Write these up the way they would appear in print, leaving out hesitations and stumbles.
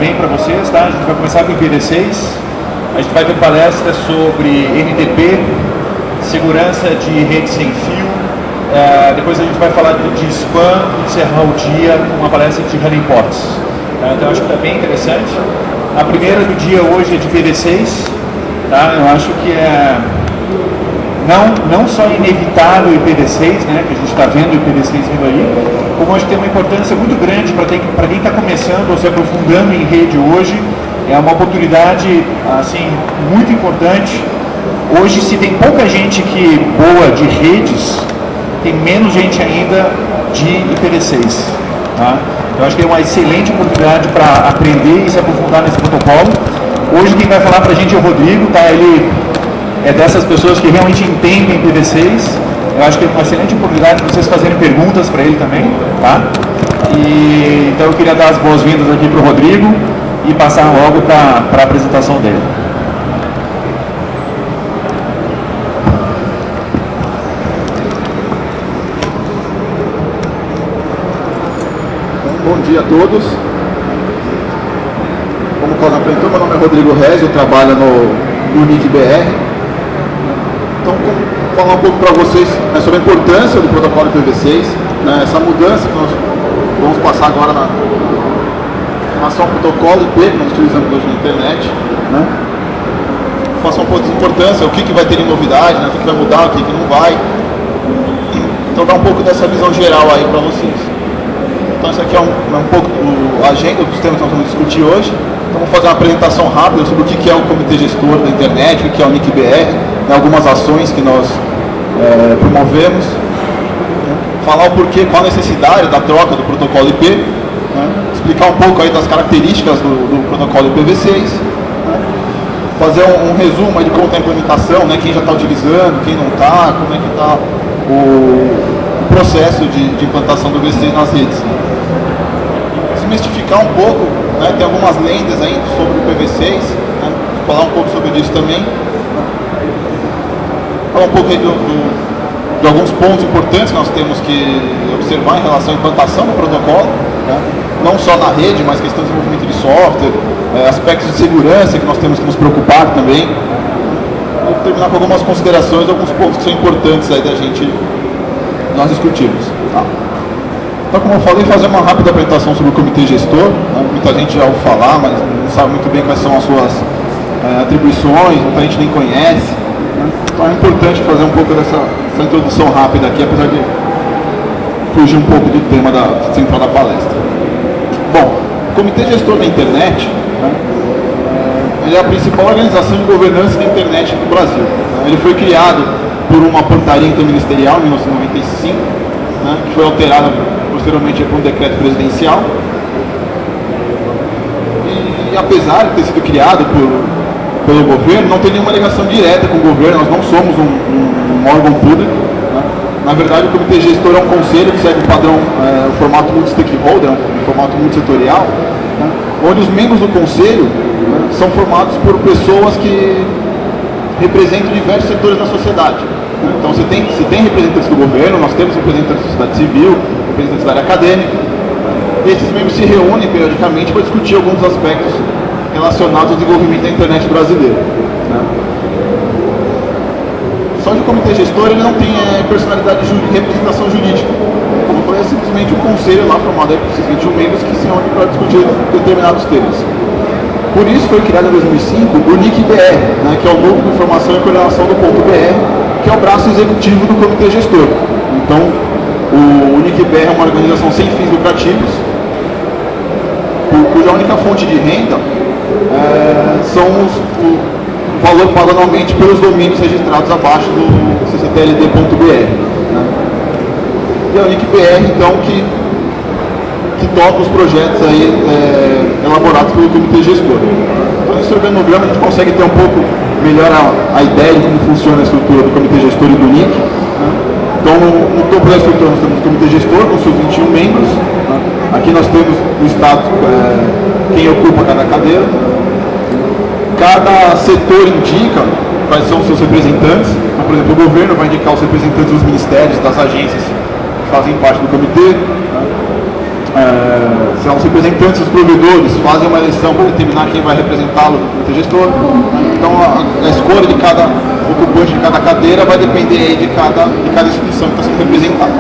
também para vocês, tá? A gente vai começar com o IPv6, a gente vai ter palestra sobre NTP, segurança de rede sem fio, depois a gente vai falar de spam e encerrar o dia com uma palestra de honeypots. Então eu acho que está bem interessante. A primeira do dia hoje é de IPv6, tá? Eu acho que é não só inevitável o IPv6, né, que a gente está vendo o IPv6 vindo aí, como acho que tem uma importância muito grande para quem está começando ou se aprofundando em rede hoje. É uma oportunidade assim, muito importante. Hoje, se tem pouca gente que boa de redes, tem menos gente ainda de IPv6. Tá? Então, acho que é uma excelente oportunidade para aprender e se aprofundar nesse protocolo. Hoje, quem vai falar para a gente é o Rodrigo, tá? Ele é dessas pessoas que realmente entendem IPv6. Eu acho que é uma excelente oportunidade para vocês fazerem perguntas para ele também. Tá? Então, eu queria dar as boas-vindas aqui para o Rodrigo e passar logo para a apresentação dele. Bom dia a todos. Como o Cláudio apresentou, meu nome é Rodrigo Rez, eu trabalho no NIC-BR. Então, vou falar um pouco para vocês sobre a importância do protocolo IPv6, né, essa mudança que nós vamos passar agora na relação ao protocolo IP que nós utilizamos hoje na internet, né? Faça um pouco de importância, o que vai ter de novidade, né? O que vai mudar, o que não vai. Então dá um pouco dessa visão geral aí para vocês. Então esse aqui é um pouco a agenda dos temas que nós vamos discutir hoje. Então vamos fazer uma apresentação rápida sobre o que é o Comitê Gestor da Internet, o que é o NIC-BR, né? Algumas ações que nós promovemos. Falar o porquê, qual a necessidade da troca do protocolo IP, né? Explicar um pouco aí das características do protocolo IPv6, né? Fazer um resumo aí de como está a implementação, né? Quem já está utilizando, quem não está, como é que está o processo de implantação do IPv6 nas redes. Desmistificar um pouco, né? Tem algumas lendas aí sobre o IPv6, né? Falar um pouco sobre isso também. Falar um pouco aí de alguns pontos importantes que nós temos que observar em relação à implantação do protocolo, né? Não só na rede, mas questão de desenvolvimento de software, aspectos de segurança que nós temos que nos preocupar também. Vou terminar com algumas considerações, alguns pontos que são importantes aí da gente nós discutirmos. Tá? Então, como eu falei, fazer uma rápida apresentação sobre o Comitê Gestor, né? Muita gente já ouviu falar, mas não sabe muito bem quais são as suas atribuições, muita gente nem conhece. Então é importante fazer um pouco dessa introdução rápida aqui, apesar de fugir um pouco do tema central da palestra. Bom, o Comitê Gestor da Internet, né, ele é a principal organização de governança da internet do Brasil. Ele foi criado por uma portaria interministerial em 1995, né, que foi alterada posteriormente por um decreto presidencial. E apesar de ter sido criado pelo governo, não tem nenhuma ligação direta com o governo, nós não somos um órgão público, né? Na verdade, o Comitê Gestor é um conselho que segue o padrão, o formato multi-stakeholder, um formato multissetorial, né? Onde os membros do conselho, né, são formados por pessoas que representam diversos setores da sociedade. Né? Então, você tem representantes do governo, nós temos representantes da sociedade civil, representantes da área acadêmica, e esses membros se reúnem periodicamente para discutir alguns aspectos relacionados ao desenvolvimento da internet brasileira. Né? Só que o Comitê Gestor ele não tem personalidade de representação jurídica. Como eu falei, é simplesmente um conselho lá formado por esses 21 membros que se reúnem para discutir determinados temas. Por isso foi criado em 2005 o NIC-BR, né, que é o Núcleo de Informação e Coordenação do ponto .br, que é o braço executivo do Comitê Gestor. Então, o NIC-BR é uma organização sem fins lucrativos, cuja única fonte de renda são o valor pago anualmente pelos domínios registrados abaixo do ccTLD.br. Né? E é o NIC-BR, então, que toca os projetos aí, elaborados pelo Comitê Gestor. Então, nesse organograma, a gente consegue ter um pouco melhor a ideia de como funciona a estrutura do Comitê Gestor e do NIC. Né? Então, no topo da estrutura, nós temos o Comitê Gestor, com seus 21 membros. Né? Aqui nós temos no estado quem ocupa cada cadeira. Cada setor indica quais são os seus representantes. Então, por exemplo, o governo vai indicar os representantes dos ministérios, das agências que fazem parte do comitê. Né? são os representantes dos provedores, fazem uma eleição para determinar quem vai representá-lo no gestor. Então a escolha de cada ocupante de cada cadeira vai depender aí de cada instituição que está sendo representada.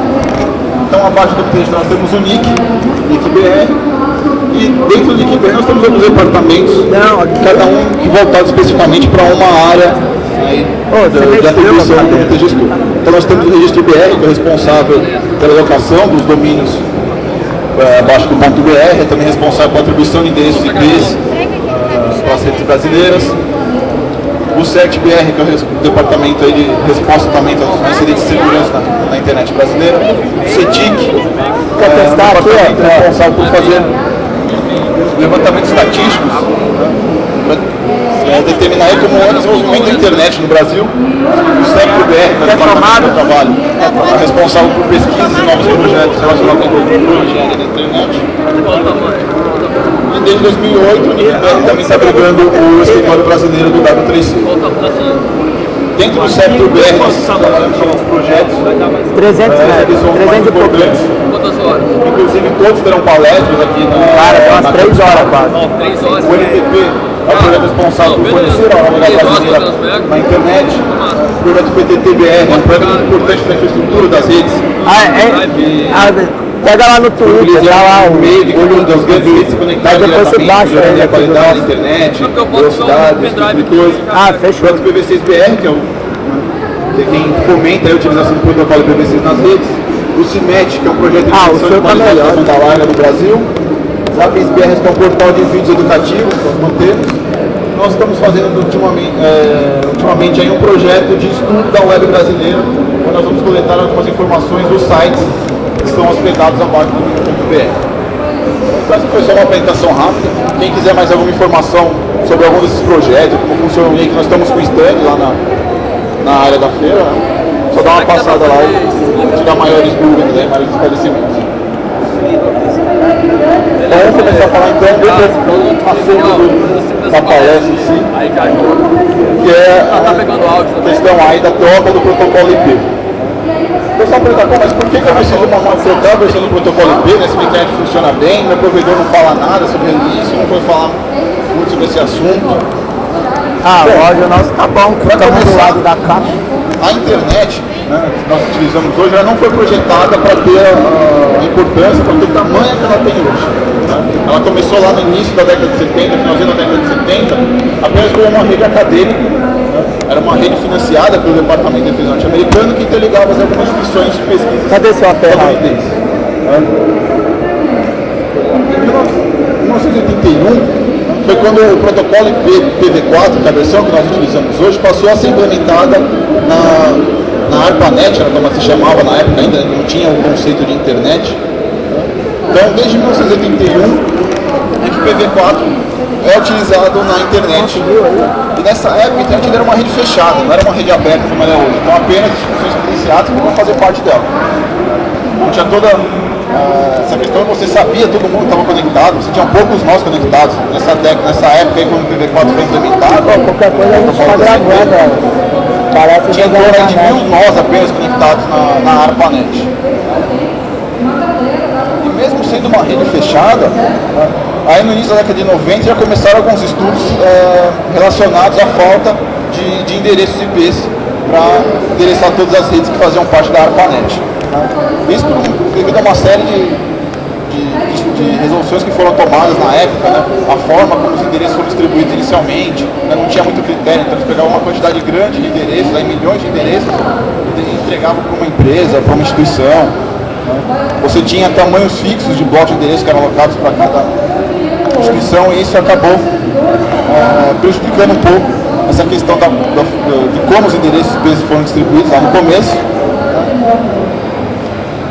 Então abaixo do comitê nós temos o NIC BR, e dentro do NIC BR nós temos alguns departamentos, cada um voltado especificamente para uma área de atribuição do comitê gestor. Então nós temos o registro BR, que é o responsável pela alocação dos domínios abaixo do ponto .br, é também responsável pela atribuição de endereços IPs para as redes brasileiras. O CERT-BR, que é o departamento aí de resposta também aos incidentes de segurança na internet brasileira. O CETIC, que é o departamento responsável por fazer levantamentos estatísticos, para determinar aí como anda o desenvolvimento da internet no Brasil. O CERT-BR, que é o departamento do trabalho, é responsável por pesquisas e novos projetos relacionados à tecnologia da internet. E desde 2008 o NIC-BR também está brigando o escritório brasileiro do W3C. Dentro do CERT-BR nós trabalhamos com alguns projetos. 300 e importantes. Inclusive todos terão palestras aqui na... Cara, tem umas 3 horas quase. O NTP é o projeto responsável por fornecer a obra brasileira na internet. O projeto PTT-BR é um projeto muito importante para a infraestrutura das redes. Pega lá no Twitter, tá lá o meio de das grandes redes se conectarem diretamente, a qualidade da internet, velocidade, esse tipo de coisa. Fechou. O PV6BR, que é quem fomenta a utilização do protocolo PV6 nas redes. O CIMET, que é um projeto de extensão de qualidade da banda larga no Brasil. O ZapsBR, que é um portal de vídeos educativos que nós mantemos. Nós estamos fazendo ultimamente aí um projeto de estudo da web brasileira, onde nós vamos coletar algumas informações dos sites que estão hospedados abaixo do .br. Então essa foi só uma apresentação rápida. Quem quiser mais alguma informação sobre algum desses projetos, como funciona o link, nós estamos com o stand lá na área da feira, só dá uma passada lá e tirar maiores dúvidas, maiores esclarecimentos. Então vamos começar a falar então do assunto da palestra em si, que é a questão aí da troca do protocolo IP. Eu só perguntar, mas por que eu preciso trocar a versão do protocolo IP, né? Se minha internet funciona bem, meu provedor não fala nada sobre isso, não foi falar muito sobre esse assunto. Hoje o nosso tá bom, estamos do lado da caixa. A internet, né, que nós utilizamos hoje, ela não foi projetada para ter a importância, para ter o tamanho que ela tem hoje. Né? Ela começou lá no início da década de 70, finalzinho da década de 70, apenas como uma rede acadêmica. Era uma rede financiada pelo Departamento de Defesa norte-americano que interligava algumas instituições de pesquisa. Cadê sua terra? Em 1981 foi quando o protocolo IPv4, que é a versão que nós utilizamos hoje, passou a ser implementada na ARPANET, era como se chamava na época, ainda não tinha o conceito de internet. Então, desde 1981, o IPv4 é utilizado na internet. E nessa época a internet era uma rede fechada, não era uma rede aberta como ela é hoje. Então apenas instituições credenciadas podiam fazer parte dela. Não tinha toda essa questão, você sabia, todo mundo estava conectado, você tinha poucos nós conectados. Nessa época aí, quando o IPv4 foi implementado, qualquer coisa a gente está gravando. Tinha em torno de 1000 nós apenas conectados na ARPANET. E mesmo sendo uma rede fechada, aí no início da década de 90 já começaram alguns estudos relacionados à falta de endereços IPs para endereçar todas as redes que faziam parte da ARPANET. Isso devido a uma série de resoluções que foram tomadas na época, né? A forma como os endereços foram distribuídos inicialmente, né? Não tinha muito critério, então eles pegavam uma quantidade grande de endereços, aí milhões de endereços, e entregavam para uma empresa, para uma instituição. Você tinha tamanhos fixos de blocos de endereços que eram alocados para cada instituição, e isso acabou prejudicando um pouco essa questão de como os endereços foram distribuídos lá no começo.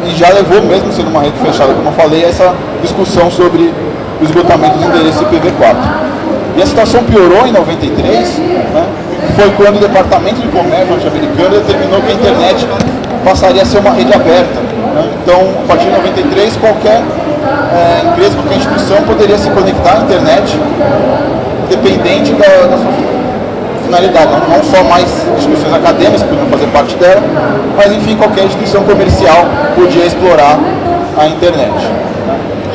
E já levou, mesmo sendo uma rede fechada, como eu falei, a essa discussão sobre o esgotamento dos endereços IPv4. E a situação piorou em 93, né, foi quando o Departamento de Comércio norte-americano determinou que a internet passaria a ser uma rede aberta. Né? Então, a partir de 93, qualquer empresa, qualquer instituição poderia se conectar à internet, independente da sua finalidade, não só mais instituições acadêmicas que podiam fazer parte dela, mas enfim, qualquer instituição comercial podia explorar a internet.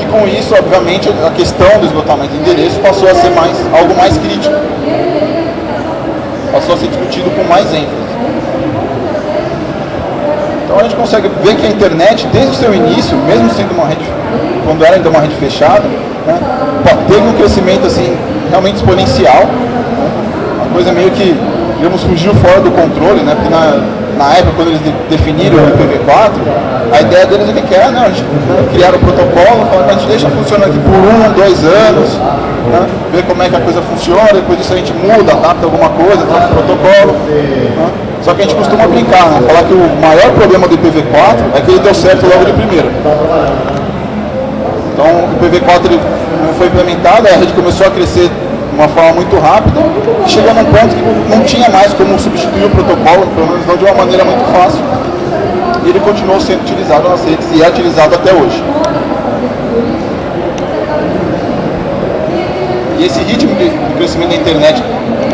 que com isso, obviamente, a questão do esgotamento de endereço passou a ser algo mais crítico. Passou a ser discutido com mais ênfase. Então a gente consegue ver que a internet, desde o seu início, mesmo sendo uma rede, quando era ainda uma rede fechada, né, teve um crescimento assim, realmente exponencial. Uma coisa meio que, digamos, fugiu fora do controle, né, porque na época, quando eles definiram o IPv4, a ideia deles é que a gente criaram o protocolo, falaram que a gente deixa funcionando aqui por 1, 2 anos, né, ver como é que a coisa funciona, depois disso a gente muda, adapta alguma coisa, troca o protocolo. Né. Só que a gente costuma brincar, né, falar que o maior problema do IPv4 é que ele deu certo logo de primeiro. Então o IPv4 ele não foi implementado, a rede começou a crescer de uma forma muito rápida, e chegou num ponto que não tinha mais como substituir o protocolo, pelo menos não de uma maneira muito fácil, e ele continuou sendo utilizado nas redes e é utilizado até hoje. E esse ritmo de crescimento da internet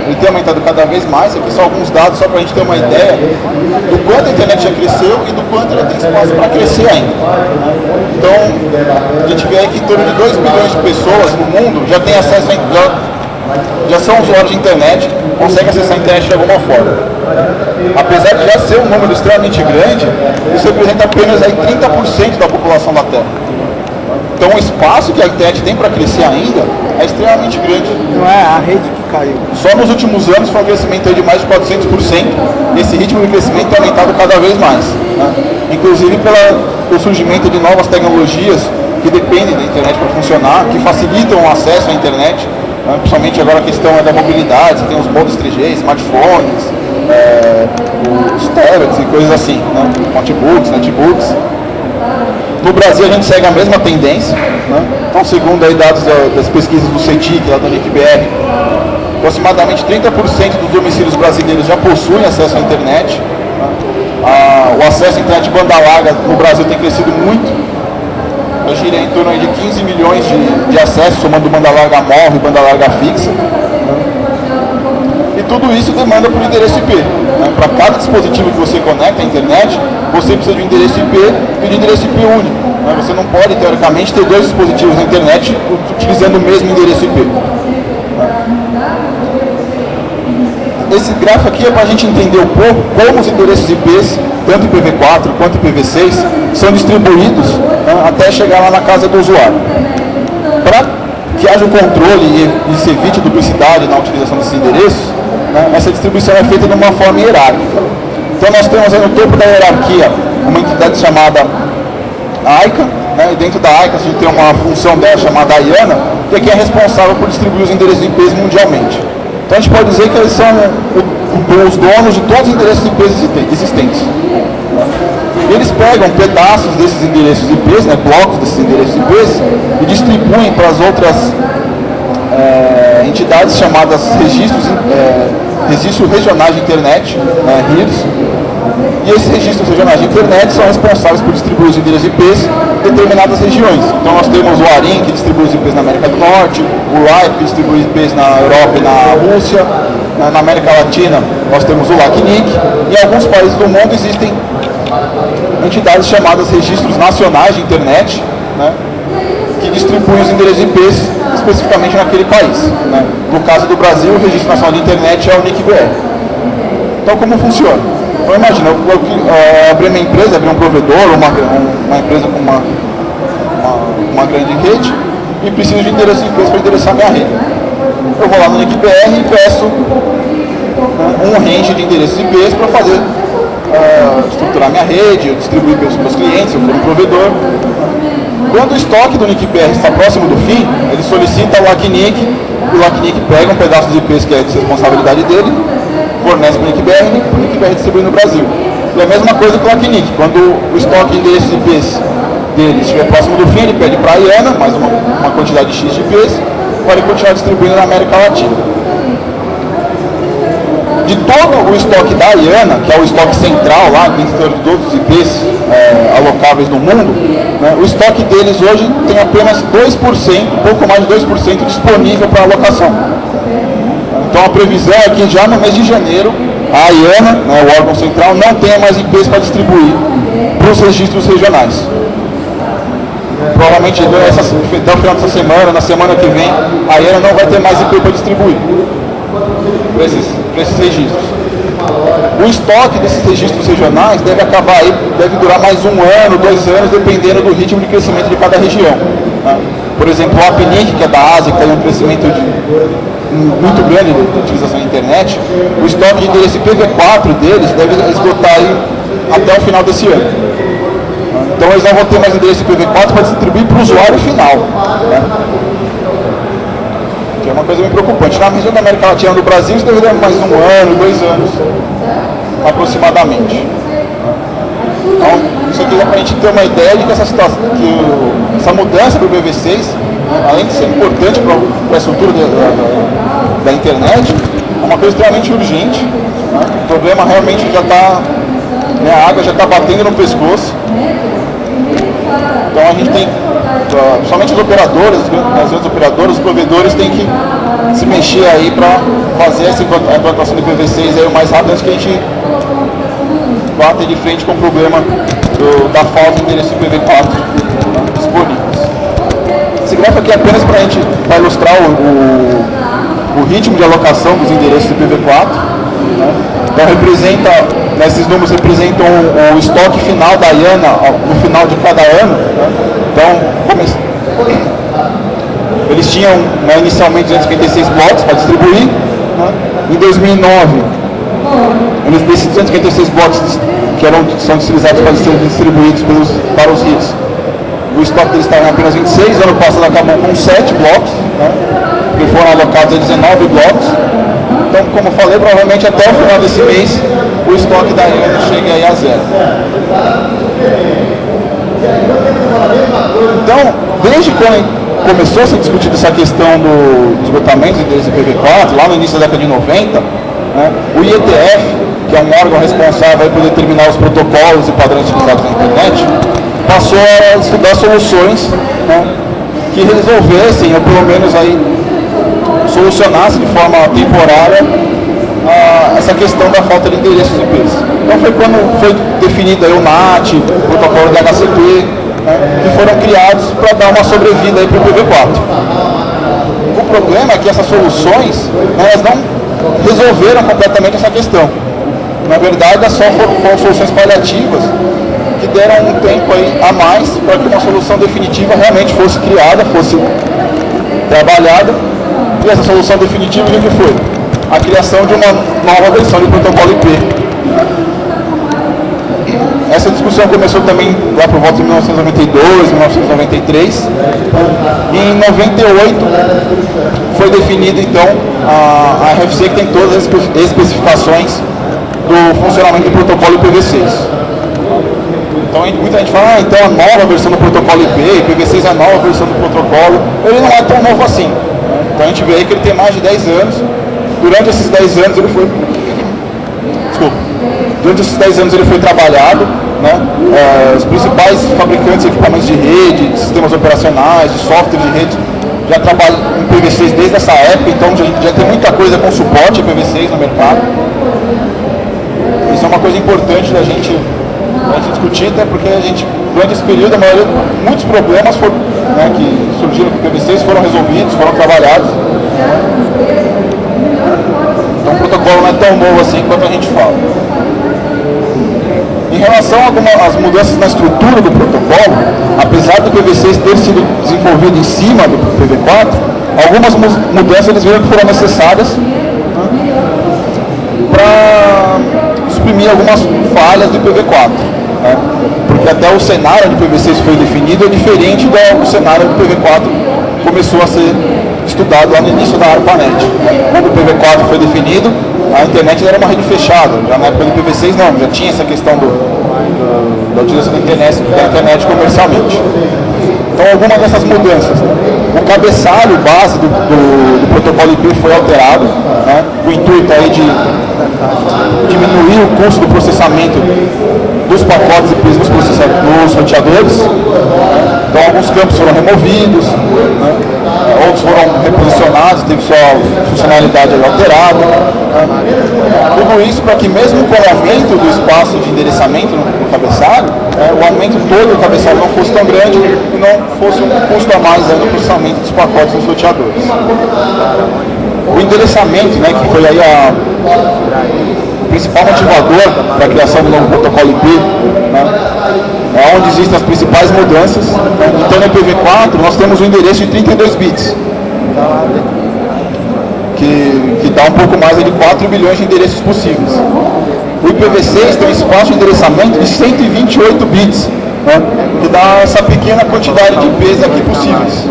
ele tem aumentado cada vez mais. Aqui são alguns dados só para a gente ter uma ideia do quanto a internet já cresceu e do quanto ela tem espaço para crescer ainda. Então, a gente vê aí que em torno de 2 bilhões de pessoas no mundo já tem acesso já são usuários de internet, conseguem acessar a internet de alguma forma. Apesar de já ser um número extremamente grande, isso representa apenas aí 30% da população da Terra. Então o espaço que a internet tem para crescer ainda é extremamente grande. Não é a rede que caiu. Só nos últimos anos foi um crescimento de mais de 400%, e esse ritmo de crescimento tem aumentado cada vez mais. Né? Inclusive pelo surgimento de novas tecnologias que dependem da internet para funcionar, que facilitam o acesso à internet, né? Principalmente agora a questão da mobilidade, você tem os modos 3G, smartphones, os tablets e coisas assim, né? Notebooks, netbooks. No Brasil a gente segue a mesma tendência, né? Então, segundo aí dados das pesquisas do CETIC, lá do NICBR, aproximadamente 30% dos domicílios brasileiros já possuem acesso à internet. Né? O acesso à internet banda larga no Brasil tem crescido muito. Hoje ele é em torno de 15 milhões de acessos, somando banda larga móvel e banda larga fixa. Né? E tudo isso demanda por endereço IP. Né? Para cada dispositivo que você conecta à internet, você precisa de um endereço IP e de um endereço IP único. Né? Você não pode, teoricamente, ter 2 dispositivos na internet utilizando o mesmo endereço IP. Esse gráfico aqui é para a gente entender um pouco como os endereços IPs, tanto IPv4 quanto IPv6, são distribuídos, né, até chegar lá na casa do usuário. Para que haja um controle e se evite duplicidade na utilização desses endereços, né, essa distribuição é feita de uma forma hierárquica. Então nós temos aí no topo da hierarquia uma entidade chamada AICA, né, e dentro da AICA a gente tem uma função dela chamada IANA, que é quem é responsável por distribuir os endereços IPs mundialmente. Então a gente pode dizer que eles são os donos de todos os endereços IPs existentes. E eles pegam pedaços desses endereços IPs, né, blocos desses endereços IPs, e distribuem para as outras entidades chamadas registros regionais de internet, né, RIRs. E esses registros regionais de internet são responsáveis por distribuir os endereços IPs em determinadas regiões. Então nós temos o ARIN, que distribui os IPs na América do Norte, o RIPE, que distribui IPs na Europa e na Rússia. Na América Latina nós temos o LACNIC. Em alguns países do mundo existem entidades chamadas registros nacionais de internet, né, que distribuem os endereços IPs especificamente naquele país. Né. No caso do Brasil, o Registro Nacional de Internet é o NICBR. Então como funciona? Então imagina, eu abrir uma empresa, abrir um provedor, uma empresa com uma grande rede e preciso de endereço IPs para endereçar minha rede. Eu vou lá no NICBR e peço um range de endereços IPs para fazer estruturar minha rede, eu distribuir para os meus clientes, se eu for um provedor. Quando o estoque do NICBR está próximo do fim, ele solicita o LACNIC, e o LACNIC pega um pedaço dos IPs que é de responsabilidade dele, fornece para o NICBR e o NICBR distribui no Brasil. E a mesma coisa com o LACNIC, quando o estoque de endereços IPs dele estiver próximo do fim, ele pede para a IANA, mais uma quantidade X de IPs, para ele continuar distribuindo na América Latina. De todo o estoque da IANA, que é o estoque central lá, dentro de todos os IPs alocáveis no mundo, né, o estoque deles hoje tem apenas 2%, um pouco mais de 2% disponível para alocação. Então a previsão é que já no mês de janeiro, a IANA, né, o órgão central, não tenha mais IPs para distribuir para os registros regionais. provavelmente até o final dessa semana, na semana que vem, a ANA não vai ter mais IP para distribuir para esses registros. O estoque desses registros regionais deve acabar aí, deve durar mais 1 ano, 2 anos, dependendo do ritmo de crescimento de cada região. Né? Por exemplo, o APNIC, que é da Ásia, que tem um crescimento muito grande de utilização da internet, o estoque de endereço IPv4 deles deve esgotar aí até o final desse ano. Então eles não vão ter mais endereço IPv4 para distribuir para o usuário final. Né? Que é uma coisa bem preocupante. Na região da América Latina do Brasil, isso deve dar mais 1 ano, 2 anos, aproximadamente. Então, isso aqui é para a gente ter uma ideia de que essa situação, essa mudança do IPv6, além de ser importante para a estrutura da internet, é uma coisa extremamente urgente. Né? O problema realmente já está, né, a água já está batendo no pescoço. Então a gente tem, principalmente as operadoras, as grandes operadoras, os provedores têm que se mexer aí para fazer essa implantação do IPv6 aí o mais rápido antes que a gente bata de frente com o problema da falta de endereço IPv4 disponíveis. Esse gráfico aqui é apenas para ilustrar o ritmo de alocação dos endereços IPv4. Né? Então esses números representam o estoque final da IANA no final de cada ano. Né? Então, eles tinham, né, inicialmente 256 blocos para distribuir. Né? Em 2009, desses 256 blocos que são utilizados para ser distribuídos para os RITs, o estoque deles estava em apenas 26, ano passado acabou com 7 blocos, né? Que foram alocados a 19 blocos. Então, como eu falei, provavelmente até o final desse mês o estoque da IANA chega aí a 0. Então, desde quando começou a ser discutida essa questão do esgotamento do endereço IPv4, lá no início da década de 90, né, o IETF, que é um órgão responsável por determinar os protocolos e padrões utilizados na internet, passou a estudar soluções, né, que resolvessem, ou pelo menos aí solucionassem de forma temporária essa questão da falta de endereços IPs. Então foi quando foi definido aí o NAT, o protocolo de HCP, né, que foram criados para dar uma sobrevida para o IPv4. O problema é que essas soluções, né, elas não resolveram completamente essa questão. Na verdade, foram soluções paliativas que deram um tempo aí a mais para que uma solução definitiva realmente fosse criada, fosse trabalhada. E essa solução definitiva, o que foi? A criação de uma nova versão de protocolo IP. Essa discussão começou também lá por volta de 1992, 1993. E em 98 foi definida então a RFC, que tem todas as especificações do funcionamento do protocolo IPv6. Então muita gente fala, então a nova versão do protocolo IP, IPv6 é a nova versão do protocolo. Ele não é tão novo assim. Então a gente vê aí que ele tem mais de 10 anos. Durante esses 10 anos ele foi... Durante esses 10 anos ele foi trabalhado, né? Os principais fabricantes de equipamentos de rede, de sistemas operacionais, de software de rede, já trabalham em IPv6 desde essa época, então já tem muita coisa com suporte IPv6 no mercado. Isso é uma coisa importante da gente discutir, até porque a gente, durante esse período, muitos problemas foram, né, que surgiram com o IPv6 foram resolvidos, foram trabalhados. Então o protocolo não é tão novo assim quanto a gente fala. Em relação às mudanças na estrutura do protocolo, apesar do IPv6 ter sido desenvolvido em cima do IPv4, algumas mudanças eles viram que foram necessárias, né, para suprimir algumas falhas do IPv4. Né, porque até o cenário do IPv6 foi definido é diferente do cenário do IPv4 começou a ser estudado lá no início da ARPANET. Quando o IPv4 foi definido, a internet era uma rede fechada. Já na época do IPv6 não, já tinha essa questão da utilização da internet comercialmente. Então alguma dessas mudanças, né? O cabeçalho base do protocolo IP foi alterado, né? Com o intuito aí de diminuir o custo do processamento dos pacotes IPs dos roteadores. Então alguns campos foram removidos, né? Outros foram reposicionados, teve sua funcionalidade alterada. Tudo isso para que mesmo com o aumento do espaço de endereçamento no cabeçalho, o aumento todo do cabeçalho não fosse tão grande e não fosse um custo a mais no processamento dos pacotes dos roteadores. O endereçamento, né, que foi aí o principal motivador para a criação do novo protocolo IP, né, é onde existem as principais mudanças. Então no IPv4 nós temos um endereço de 32 bits, que dá um pouco mais de 4 bilhões de endereços possíveis. O IPv6 tem um espaço de endereçamento de 128 bits, né, que dá essa pequena quantidade de IPs aqui possíveis.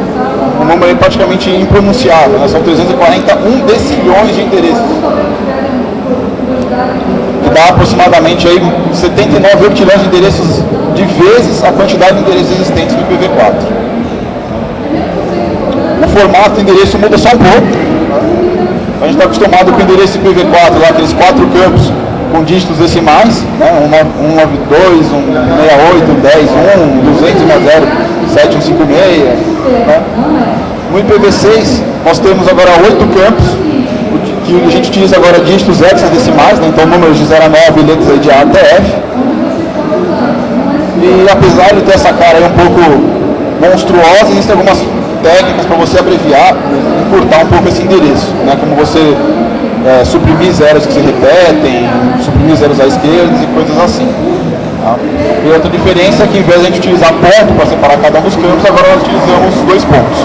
Um número praticamente impronunciável, né? São 341 decilhões de endereços, que dá aproximadamente aí 79 octilhões de endereços de vezes a quantidade de endereços existentes no IPv4. O formato do endereço muda só um pouco. A gente está acostumado com o endereço IPv4, lá, aqueles 4 campos com dígitos decimais, né? 192, 168, 10, 1, 200, 10, 7156. Né? No IPv6 nós temos agora 8 campos, que a gente utiliza agora dígitos hexadecimais, né? Então números de 0 a 9 e letras aí de A até F. E apesar de ter essa cara aí um pouco monstruosa, existem algumas técnicas para você abreviar e encurtar um pouco esse endereço, né? Como você suprimir zeros que se repetem, suprimir zeros à esquerda e coisas assim. Tá? E outra diferença é que, em vez de a gente utilizar ponto para separar cada um dos campos, agora nós utilizamos 2 pontos.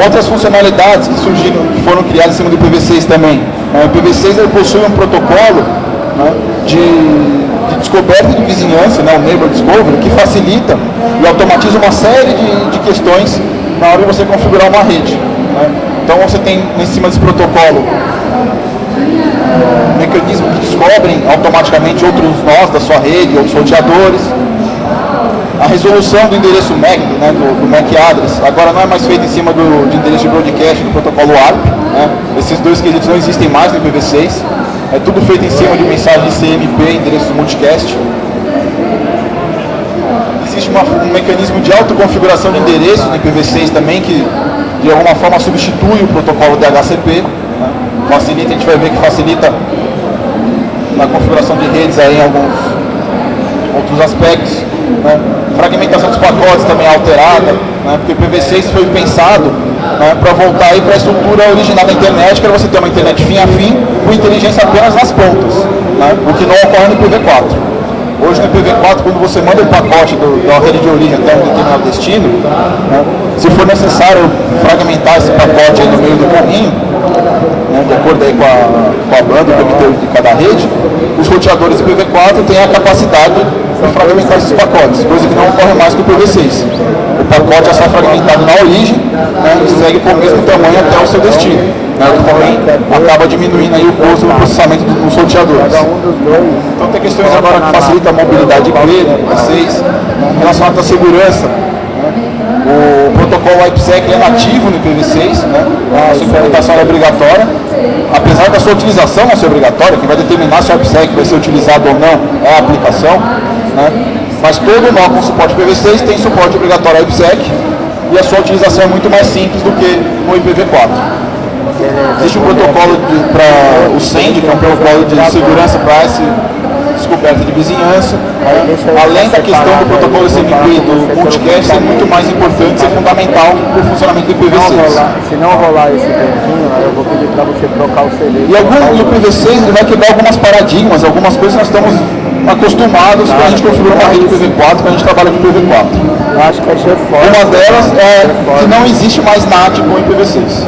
Outras funcionalidades que surgiram, que foram criadas em cima do IPv6 também. O IPv6 ele possui um protocolo, né, de descoberta de vizinhança, né, o Neighbor Discovery, que facilita e automatiza uma série de questões na hora de você configurar uma rede. Né? Então você tem em cima desse protocolo mecanismos que descobrem automaticamente outros nós da sua rede, outros roteadores. A resolução do endereço MAC, né, do MAC address, agora não é mais feita em cima de endereço de broadcast do protocolo ARP. Né? Esses dois quesitos não existem mais no IPv6. É tudo feito em cima de mensagem CMP, endereços multicast. Existe um mecanismo de autoconfiguração de endereços no IPv6 também, que de alguma forma substitui o protocolo DHCP. Né? Facilita, a gente vai ver que facilita na configuração de redes aí em alguns outros aspectos. Né? Fragmentação dos pacotes também é alterada, né? Porque o IPv6 foi pensado, né, para voltar aí para a estrutura original da internet, que era você ter uma internet fim a fim, com inteligência apenas nas pontas, né? O que não ocorre no IPv4. Hoje no IPv4, quando você manda um pacote da rede de origem até um determinado destino, né, se for necessário fragmentar esse pacote aí no meio do caminho, né, de acordo aí com a banda de cada rede, os roteadores do IPv4 têm a capacidade de fragmentar esses pacotes, coisa que não ocorre mais com o IPv6. O pacote é só fragmentado na origem, né, e segue com o mesmo tamanho até o seu destino, né, o que também acaba diminuindo aí o custo do processamento dos roteadores. Então tem questões agora que facilitam a mobilidade de rede, IPv6, relacionadas à segurança. O protocolo IPsec é nativo no IPv6, né? A sua implementação é obrigatória, apesar da sua utilização não ser obrigatória. Quem vai determinar se o IPsec vai ser utilizado ou não é a aplicação, né? Mas todo nó com suporte IPv6 tem suporte obrigatório ao IPsec e a sua utilização é muito mais simples do que no IPv4. Existe um protocolo para o SEND, que é um protocolo de segurança para essa descoberta de vizinhança, além da questão do protocolo SMP do multicast ser muito mais importante, ser fundamental para o funcionamento do IPv6. Se não rolar esse tempinho, eu vou pedir para você trocar o CD. E o IPv6 ele vai quebrar algumas paradigmas, algumas coisas que nós estamos acostumados quando a gente configura uma rede IPv4, quando a gente trabalha com IPv4. Eu acho que é GeForce. Uma delas é que não existe mais NAT com IPv6.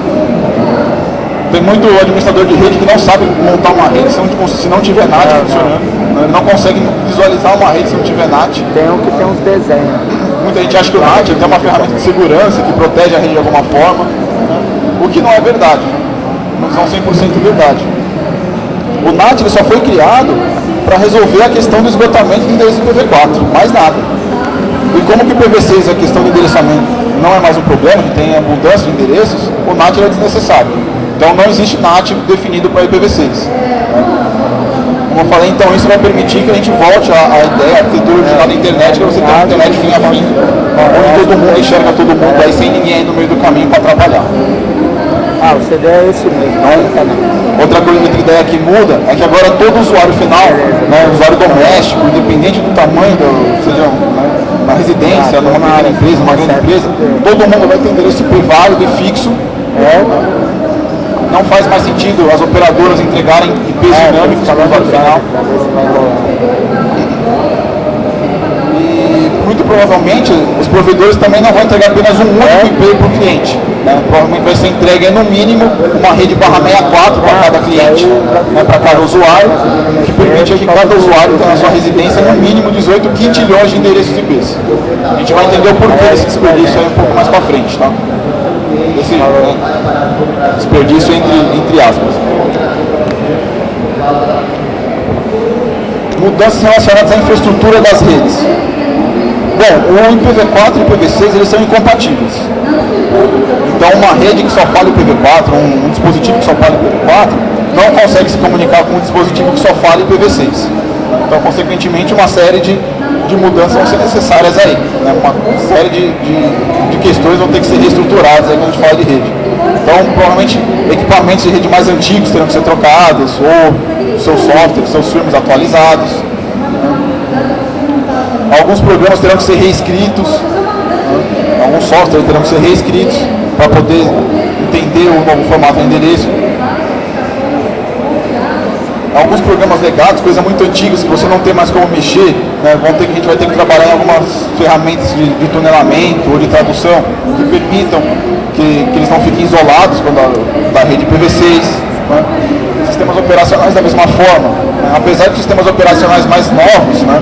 Tem muito administrador de rede que não sabe montar uma rede se não tiver NAT funcionando. Ele não consegue visualizar uma rede se não tiver NAT. Tem um que tem uns desenhos. Muita gente acha que o NAT é uma ferramenta de segurança que protege a rede de alguma forma, o que não é verdade. Não são 100% verdade. O NAT ele só foi criado para resolver a questão do esgotamento do endereço IPv4, mais nada. E como que o IPv6, a questão do endereçamento, não é mais um problema, que tem abundância de endereços, o NAT é desnecessário. Então não existe NAT definido para IPv6. Como eu falei, então isso vai permitir que a gente volte à ideia, a arquitetura original da internet, que é você ter uma internet fim a fim, onde todo mundo enxerga todo mundo aí sem ninguém aí no meio do caminho para atrapalhar. O CD é esse mesmo. Outra coisa, outra ideia que muda é que agora todo usuário final, né, usuário doméstico, independente do tamanho, seja uma residência, numa pequena empresa, numa grande empresa, todo mundo vai ter endereço IP válido e fixo. Não faz mais sentido as operadoras entregarem IPs dinâmicos para o usuário final. E muito provavelmente os provedores também não vão entregar apenas um único IP para o cliente. Provavelmente vai ser entregue no mínimo uma rede /64 para cada cliente, para cada usuário, que permite que cada usuário tenha na sua residência no mínimo 18 quintilhões de endereços IPs. A gente vai entender o porquê desse desperdício aí um pouco mais para frente, tá? Esse desperdício entre aspas. Mudanças relacionadas à infraestrutura das redes. Bom, o IPv4 e o IPv6 eles são incompatíveis. Então uma rede que só fala IPv4, um dispositivo que só fala IPv4, não consegue se comunicar com um dispositivo que só fala IPv6. Então, consequentemente, uma série de mudanças vão ser necessárias aí. Né? Uma série de questões vão ter que ser reestruturadas aí quando a gente fala de rede. Então, provavelmente, equipamentos de rede mais antigos terão que ser trocados, ou seus softwares, seus firmwares atualizados. Alguns programas terão que ser reescritos, alguns softwares terão que ser reescritos para poder entender o novo formato de endereço. Alguns programas legados, coisas muito antigas que você não tem mais como mexer, né, a gente vai ter que trabalhar em algumas ferramentas de tunelamento ou de tradução que permitam que eles não fiquem isolados da rede IPv6. Né. Sistemas operacionais da mesma forma, né, apesar de sistemas operacionais mais novos, né,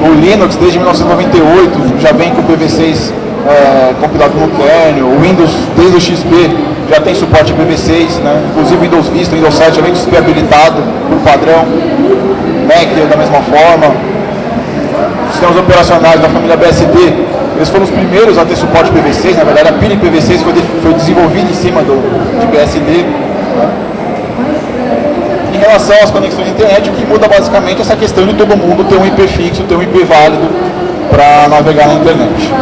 o Linux desde 1998 já vem com o IPv6 compilado no kernel, o Windows desde o XP já tem suporte IPv6, né? Inclusive o Windows Vista, o Windows 7 já vem com XP habilitado por padrão, Mac da mesma forma. Sistemas operacionais da família BSD, eles foram os primeiros a ter suporte IPv6, na verdade a pilha IPv6 foi desenvolvida em cima de BSD. Né? Em relação às conexões de internet, o que muda basicamente é essa questão de todo mundo ter um IP fixo, ter um IP válido para navegar na internet.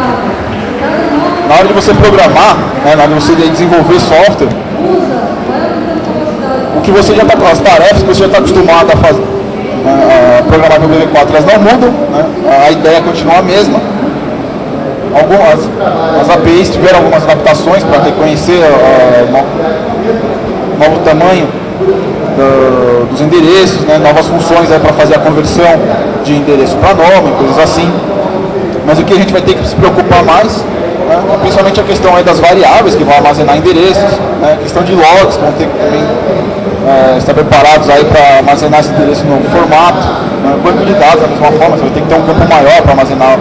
Na hora de você programar, né, na hora de você desenvolver software, o que você já está com as tarefas que você já está acostumado a fazer, a programar com o IPv4, elas não mudam, né, a ideia continua a mesma. As APIs tiveram algumas adaptações para reconhecer o novo tamanho dos endereços, né, novas funções para fazer a conversão de endereço para nome, coisas assim. Mas o que a gente vai ter que se preocupar mais, né, principalmente a questão aí das variáveis que vão armazenar endereços, né, questão de logs, que vão ter que também estar preparados aí para armazenar esse endereço no formato, né, banco de dados da mesma forma, você vai ter que ter um campo maior para armazenar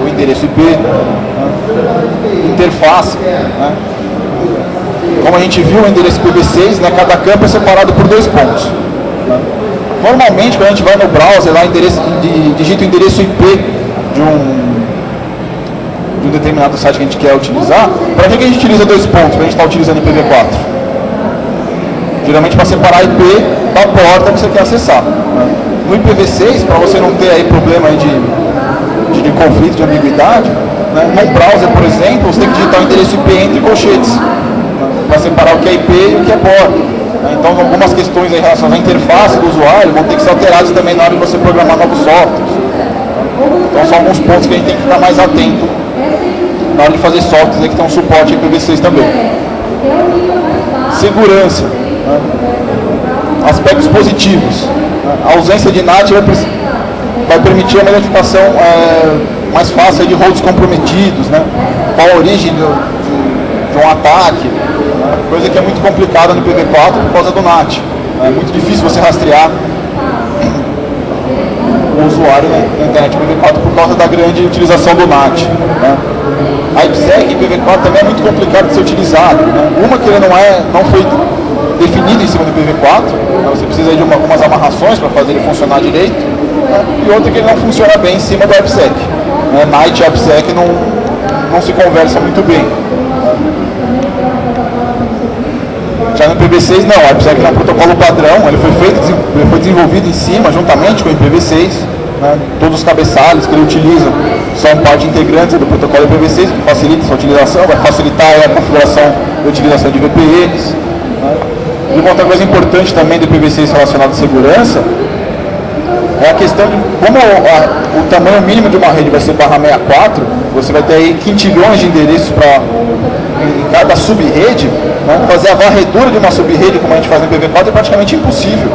o endereço IP, né, interface, né. Como a gente viu o endereço IPv6, né, cada campo é separado por 2 pontos. Né. Normalmente, quando a gente vai no browser, lá digita o endereço IP de um determinado site que a gente quer utilizar, para que a gente utiliza 2 pontos, para a gente estar utilizando IPv4? Geralmente para separar a IP da porta que você quer acessar. Né. No IPv6, para você não ter aí problema aí de conflito, de ambiguidade, né, no browser, por exemplo, você tem que digitar o endereço IP entre colchetes, para separar o que é IP e o que é porta. Então, algumas questões em relação à interface do usuário vão ter que ser alteradas também na hora de você programar novos softwares. Então, são alguns pontos que a gente tem que ficar mais atento na hora de fazer softwares que tem um suporte IPv6 também. Segurança. Né? Aspectos positivos. A ausência de NAT vai permitir uma identificação mais fácil de rolos comprometidos, né? Qual a origem de um ataque, né? Coisa que é muito complicada no IPv4 por causa do NAT. É muito difícil você rastrear o usuário na internet IPv4 por causa da grande utilização do NAT. Né? A IPsec IPv4 também é muito complicado de ser utilizado. Né? Uma que ele não foi definido em cima do IPv4, né? Você precisa de algumas amarrações para fazer ele funcionar direito, né? E outra que ele não funciona bem em cima do IPsec. Né? NIT e IPsec não se conversam muito bem. Já no IPv6 não, o IPsec é um protocolo padrão, ele foi desenvolvido em cima, juntamente com o IPv6, né? Todos os cabeçalhos que ele utiliza são parte integrante do protocolo IPv6, que facilita sua utilização, vai facilitar a configuração e utilização de VPNs. Né? E uma outra coisa importante também do IPv6 relacionado à segurança é a questão de como o tamanho mínimo de uma rede vai ser /64, você vai ter aí quintilhões de endereços em cada sub-rede, né? Fazer a varredura de uma sub-rede, como a gente faz no IPv4, é praticamente impossível.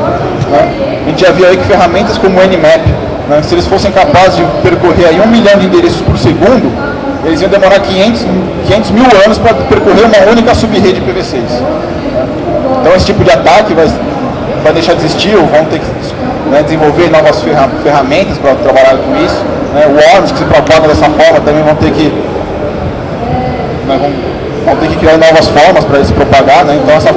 Né? A gente já viu aí que ferramentas como o Nmap, né? Se eles fossem capazes de percorrer aí 1 milhão de endereços por segundo, eles iam demorar 500 mil anos para percorrer uma única sub-rede IPv6. Né? Então esse tipo de ataque vai deixar de existir, ou vão ter que desenvolver novas ferramentas para trabalhar com isso. Né? Worms que se propagam dessa forma também vão ter que criar novas formas para se propagar. Né? Então essa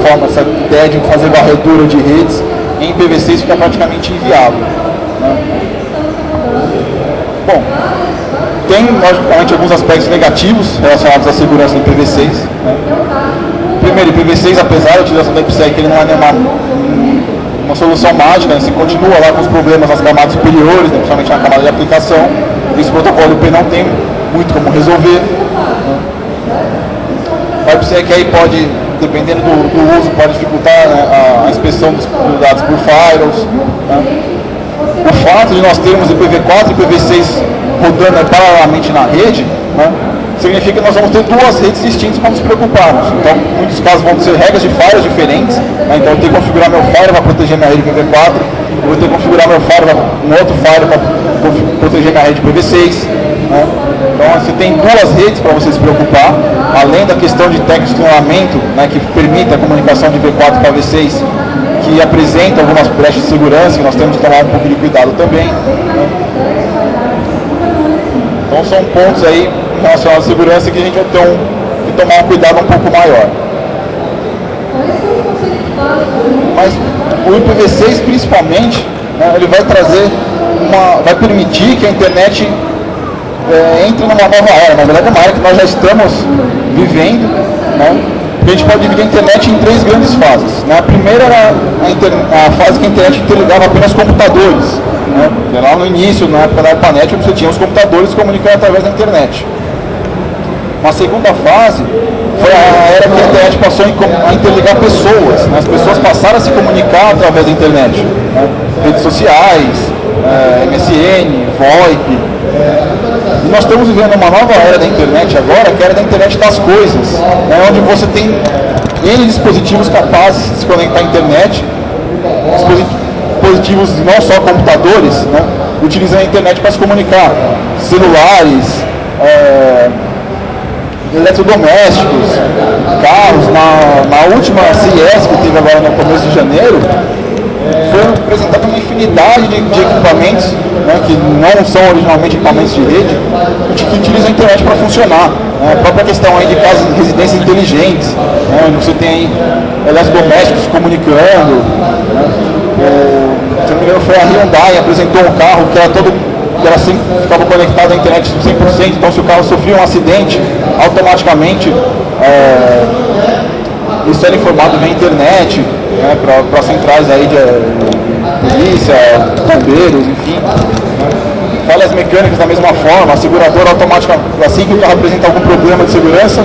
ideia de fazer varredura de redes em IPv6 fica praticamente inviável. Né? Bom, tem logicamente alguns aspectos negativos relacionados à segurança do IPv6. Né? Primeiro, o IPv6, apesar da utilização do IPsec, ele não é uma solução mágica, né? Você continua lá com os problemas nas camadas superiores, né? Principalmente na camada de aplicação. Esse protocolo IP não tem muito como resolver. Né? O IPsec aí pode, dependendo do uso, pode dificultar, né, a inspeção dos dados por firewalls. Né? O fato de nós termos IPv4 e IPv6 rodando paralelamente na rede, né, significa que nós vamos ter duas redes distintas para nos preocuparmos. Então, em muitos casos vão ser regras de firewalls diferentes. Né? Então, eu tenho que configurar meu firewall para proteger minha rede IPv4, eu vou ter que configurar meu firewall, um outro firewall para proteger minha rede IPv6. Né? Então, você tem duas redes para você se preocupar, além da questão de técnicas de tunnelamento, né, que permite a comunicação de V4 para V6, que apresenta algumas brechas de segurança, que nós temos que tomar um pouco de cuidado também. Né? Então, são pontos aí relacionados à segurança que a gente vai ter que tomar um cuidado um pouco maior. Mas o IPv6 principalmente, né, ele vai trazer vai permitir que a internet entre numa nova era. Na verdade é uma era que nós já estamos vivendo, né? A gente pode dividir a internet em 3 grandes fases. Né? A primeira era a fase que a internet interligava apenas computadores. Né? Lá no início, na época da ARPANET, você tinha os computadores comunicando através da internet. Uma segunda fase foi a era que a internet passou a interligar pessoas. Né? As pessoas passaram a se comunicar através da internet. Né? Redes sociais, MSN, VoIP. E nós estamos vivendo uma nova era da internet agora, que é a era da internet das coisas. Né? Onde você tem N dispositivos capazes de se conectar à internet, dispositivos não só computadores, né? Utilizando a internet para se comunicar. Celulares, eletrodomésticos, carros. Na última CES que teve agora no começo de janeiro, foi apresentada uma infinidade de equipamentos, né, que não são originalmente equipamentos de rede, que utilizam a internet para funcionar. Né? A própria questão aí de casas de residências inteligentes, né, onde você tem aí eletrodomésticos se comunicando. Né? Se não me engano, foi a Hyundai apresentou um carro que era ficava conectado à internet 100%, então se o carro sofria um acidente, automaticamente isso era informado via internet, né, para centrais aí de polícia, bombeiros, enfim. Falhas mecânicas da mesma forma, a seguradora automaticamente, assim que o carro apresenta algum problema de segurança,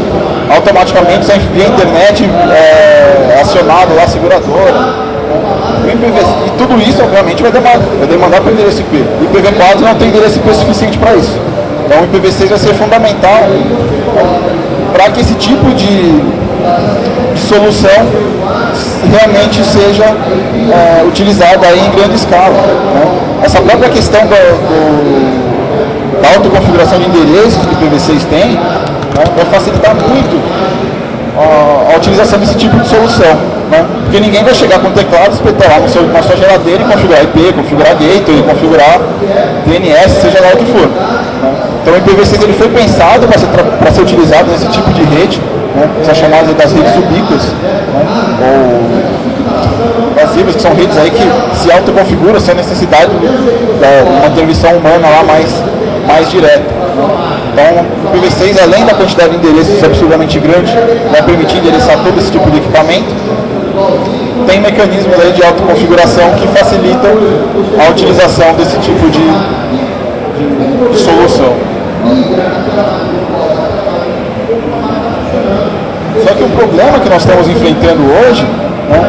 automaticamente via internet acionado lá a seguradora. E tudo isso, obviamente, vai demandar para o endereço IP. O IPv4 não tem endereço IP suficiente para isso. Então o IPv6 vai ser fundamental para que esse tipo de solução realmente seja utilizada aí em grande escala. Né? Essa própria questão da autoconfiguração de endereços que o IPv6 tem, né, vai facilitar muito a utilização desse tipo de solução. Né? Porque ninguém vai chegar com o teclado, espetar lá na sua geladeira e configurar IP, configurar gateway, configurar DNS, seja lá o que for. Né? Então o IPv6 ele foi pensado para ser utilizado nesse tipo de rede, né? Essas chamadas das redes ubíquas, né? Ou invasivas, que são redes aí que se autoconfiguram sem a necessidade de uma intervenção humana lá mais direta. Então, o IPv6, além da quantidade de endereços absurdamente grande, vai permitir endereçar todo esse tipo de equipamento. tem mecanismos aí de autoconfiguração que facilitam a utilização desse tipo de solução. Só que o problema que nós estamos enfrentando hoje, né,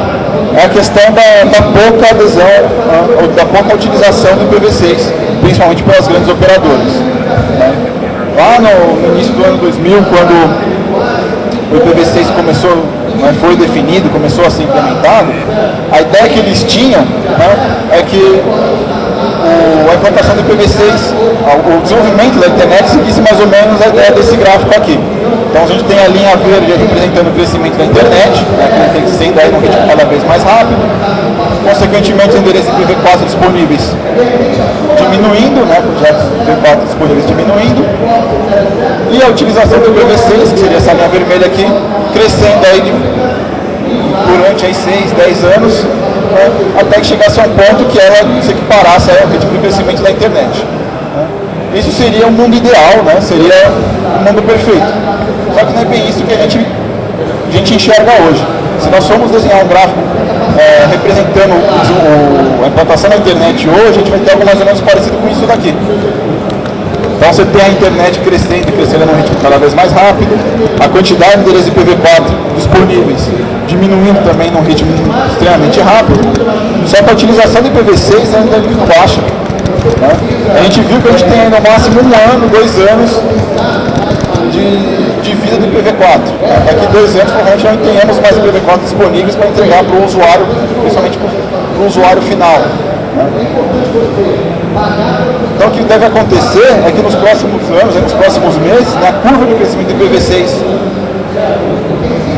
é a questão da pouca adesão, da pouca utilização do IPv6, principalmente pelas grandes operadoras. Né. Lá no início do ano 2000, quando o IPv6 começou, né, foi definido, começou a ser implementado, a ideia que eles tinham, né, é que a implantação do IPv6, o desenvolvimento da internet seguisse mais ou menos a ideia desse gráfico aqui. Então a gente tem a linha verde representando o crescimento da internet, né, que tem sendo aí num ritmo cada vez mais rápido. Consequentemente, os endereços IPv4 disponíveis diminuindo, né, projetos IPv4 disponíveis diminuindo. E a utilização do IPv6, que seria essa linha vermelha aqui, crescendo aí durante aí 6, 10 anos, né, até que chegasse a um ponto que ela se equiparasse ao ritmo de crescimento da internet. Isso seria um mundo ideal, né? Seria um mundo perfeito. Só que não é bem isso que a gente enxerga hoje. Se nós formos desenhar um gráfico representando a implantação da internet hoje, a gente vai ter algo mais ou menos parecido com isso daqui. Então você tem a internet crescendo num ritmo cada vez mais rápido, a quantidade de endereços IPv4 disponíveis diminuindo também num ritmo extremamente rápido, só que a utilização do IPv6 ainda é muito baixa. Né? A gente viu que a gente tem no máximo 1 ano, 2 anos de vida do IPv4. Daqui 2 anos provavelmente não tenhamos mais IPv4 disponíveis para entregar para o usuário, principalmente para o usuário final. Né? Então o que deve acontecer é que nos próximos anos, nos próximos meses, né, a curva de crescimento do IPv6,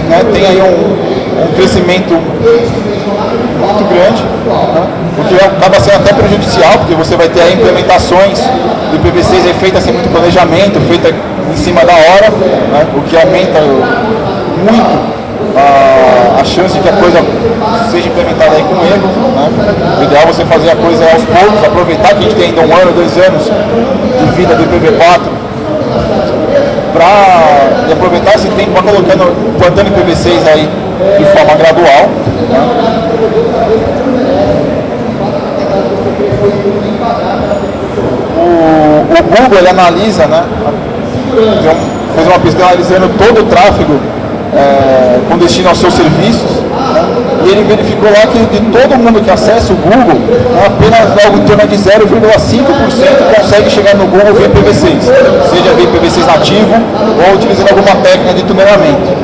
né, tem aí um crescimento muito grande, né, o que acaba sendo até prejudicial, porque você vai ter aí implementações do IPv6 feitas sem muito planejamento, feita em cima da hora, né, o que aumenta muito a chance de que a coisa seja implementada aí com erro. Né. O ideal é você fazer a coisa aos poucos, aproveitar que a gente tem ainda 1 ano, 2 anos de vida do IPv4, para aproveitar esse tempo para plantando IPv6 aí de forma gradual. Né. O Google, ele analisa, né, fez uma pesquisa analisando todo o tráfego com destino aos seus serviços, né, e ele verificou lá que de todo mundo que acessa o Google, apenas algo em torno de 0,5% consegue chegar no Google via IPv6, seja via IPv6 nativo ou utilizando alguma técnica de tunelamento,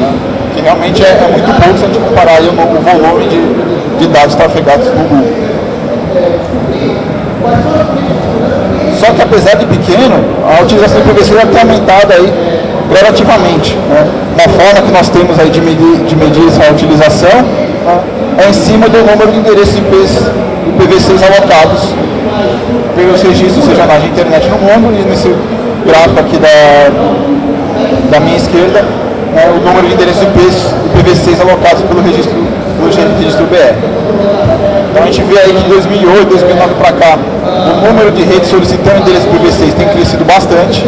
né, que realmente é muito pouco se a gente comparar aí o volume de dados trafegados no Google. Só que apesar de pequeno, a utilização do IPv6 tem aumentado aí gradativamente. Né? Uma forma que nós temos aí de medir essa utilização, né, é em cima do número de endereços IPv6 alocados pelos registros regionais de internet no mundo, e nesse gráfico aqui da minha esquerda, né, o número de endereços IPv6 alocados pelo registro BR. Então a gente vê aí que de 2008, 2009 para cá, o número de redes solicitando endereço IPv6 tem crescido bastante.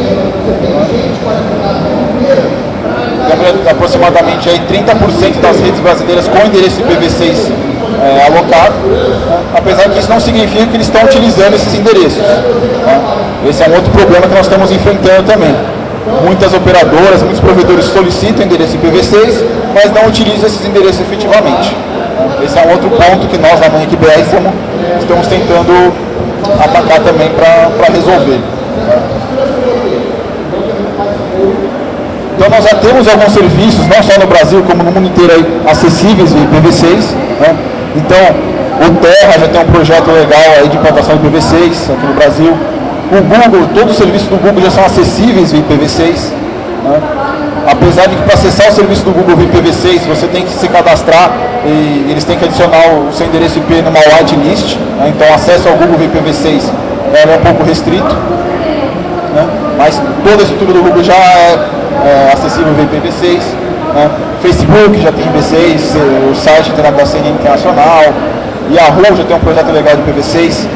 Aproximadamente aí 30% das redes brasileiras com endereço IPv6 alocado, apesar que isso não significa que eles estão utilizando esses endereços. Esse é um outro problema que nós estamos enfrentando também. Muitas operadoras, muitos provedores solicitam endereço IPv6, mas não utilizam esses endereços efetivamente. Esse é um outro ponto que nós, na Manic BR, estamos tentando atacar também para resolver. Então nós já temos alguns serviços, não só no Brasil, como no mundo inteiro, aí, acessíveis via IPv6. Né? Então, o Terra já tem um projeto legal aí de implantação de IPv6 aqui no Brasil. O Google, todos os serviços do Google já são acessíveis via IPv6. Né? Apesar de que para acessar o serviço do Google via IPv6, você tem que se cadastrar e eles têm que adicionar o seu endereço IP numa whitelist. Né? Então, o acesso ao Google via IPv6 é um pouco restrito. Né? Mas toda a estrutura do Google já é acessível via IPv6. Né? Facebook já tem IPv6, o site da CNN Internacional, Yahoo já tem um projeto legal de IPv6.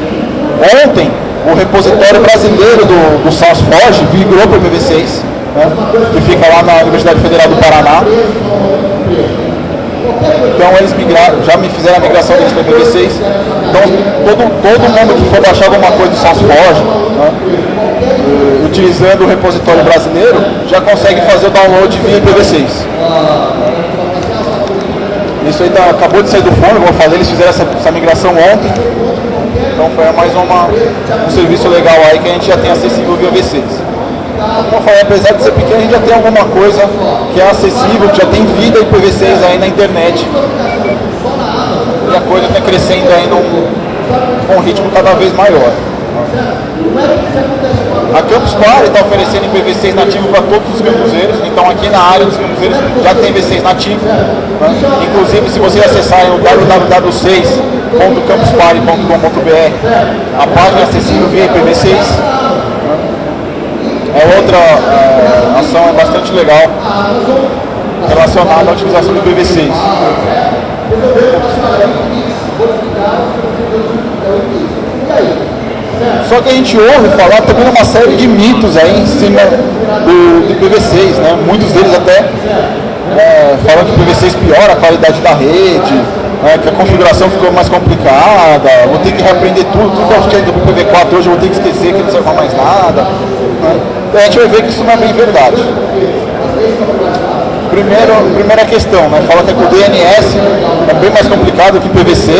Ontem, o repositório brasileiro do SourceForge migrou para o IPv6, né, que fica lá na Universidade Federal do Paraná. Então eles já me fizeram a migração deles para IPv6. Então todo mundo que for baixar alguma coisa do SourceForge, né, utilizando o repositório brasileiro, já consegue fazer o download via IPv6. Isso aí acabou de sair do forno, como eu falei, eles fizeram essa migração ontem. Então foi mais um serviço legal aí que a gente já tem acessível via IPv6. Como eu falei, apesar de ser pequeno, a gente já tem alguma coisa que é acessível, que já tem vida IPv6 aí na internet. E a coisa está crescendo aí com um ritmo cada vez maior. A Campus Party está oferecendo IPv6 nativo para todos os campuseiros. Então aqui na área dos campuseiros já tem IPv6 nativo, né? Inclusive, se vocês acessarem o www.campusparty.com.br, a página é acessível via IPv6. É outra ação bastante legal relacionada à utilização do IPv6. Só que a gente ouve falar também uma série de mitos aí em cima do IPv6, né? Muitos deles até falam que o IPv6 piora a qualidade da rede, que a configuração ficou mais complicada, vou ter que reaprender tudo que eu tinha do IPv4 hoje eu vou ter que esquecer que não serve mais nada. Então a gente vai ver que isso não é bem verdade. Primeira questão, né? Fala que o DNS é bem mais complicado que o IPv6,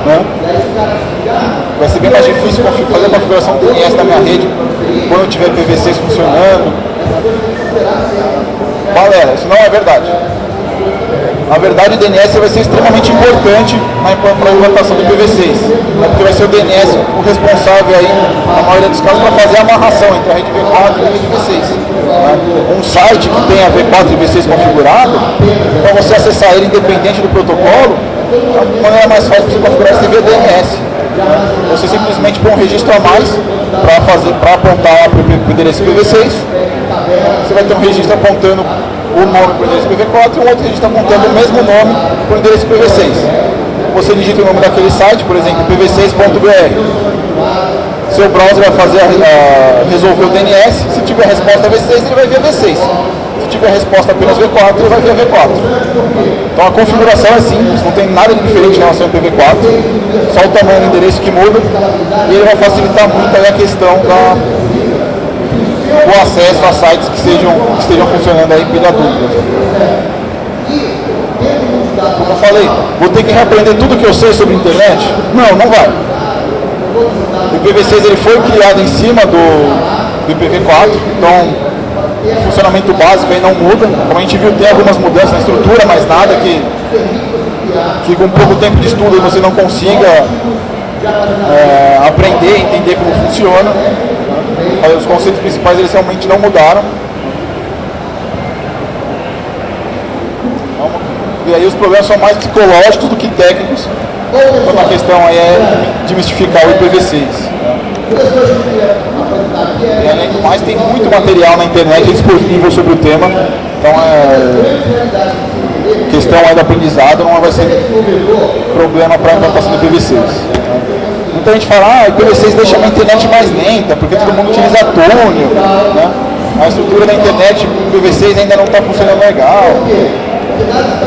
né? Vai ser bem mais difícil fazer a configuração do DNS na minha rede quando eu tiver IPv6 funcionando. Galera, isso não é verdade. Na verdade, o DNS vai ser extremamente importante para a implantação do IPv6, né? Porque vai ser o DNS o responsável aí, na maioria dos casos, para fazer a amarração entre a rede V4 e a rede V6. Um site que tenha V4 e V6 configurado, para você acessar ele independente do protocolo, a maneira mais fácil de você configurar é via DNS. Você simplesmente põe um registro a mais para apontar para o endereço IPv6. Você vai ter um registro apontando o nome para o endereço IPv4 e um outro registro apontando o mesmo nome para o endereço IPv6. Você digita o nome daquele site, por exemplo, ipv6.br. Seu browser vai fazer resolver o DNS. Se tiver resposta V6, ele vai via V6. Se tiver resposta apenas V4, ele vai via V4. Então a configuração é simples, não tem nada de diferente em relação ao IPv4, só o tamanho do endereço que muda, e ele vai facilitar muito aí a questão do acesso a sites que estejam funcionando aí pela dúvida. Como eu falei, vou ter que reaprender tudo que eu sei sobre a internet? Não vai. O IPv6 ele foi criado em cima do IPv4, então o funcionamento básico aí não muda. Como a gente viu, tem algumas mudanças na estrutura, mas nada que com pouco tempo de estudo você não consiga aprender, entender como funciona. Os conceitos principais eles realmente não mudaram. E aí os problemas são mais psicológicos do que técnicos, quando a questão aí é desmistificar o IPv6. E além do mais, tem muito material na internet disponível sobre o tema, então questão aí do aprendizado não vai ser problema para a implantação do IPv6. Muita gente fala, o IPv6 deixa a internet mais lenta, porque todo mundo utiliza túnel, né? A estrutura da internet do IPv6 ainda não está funcionando legal.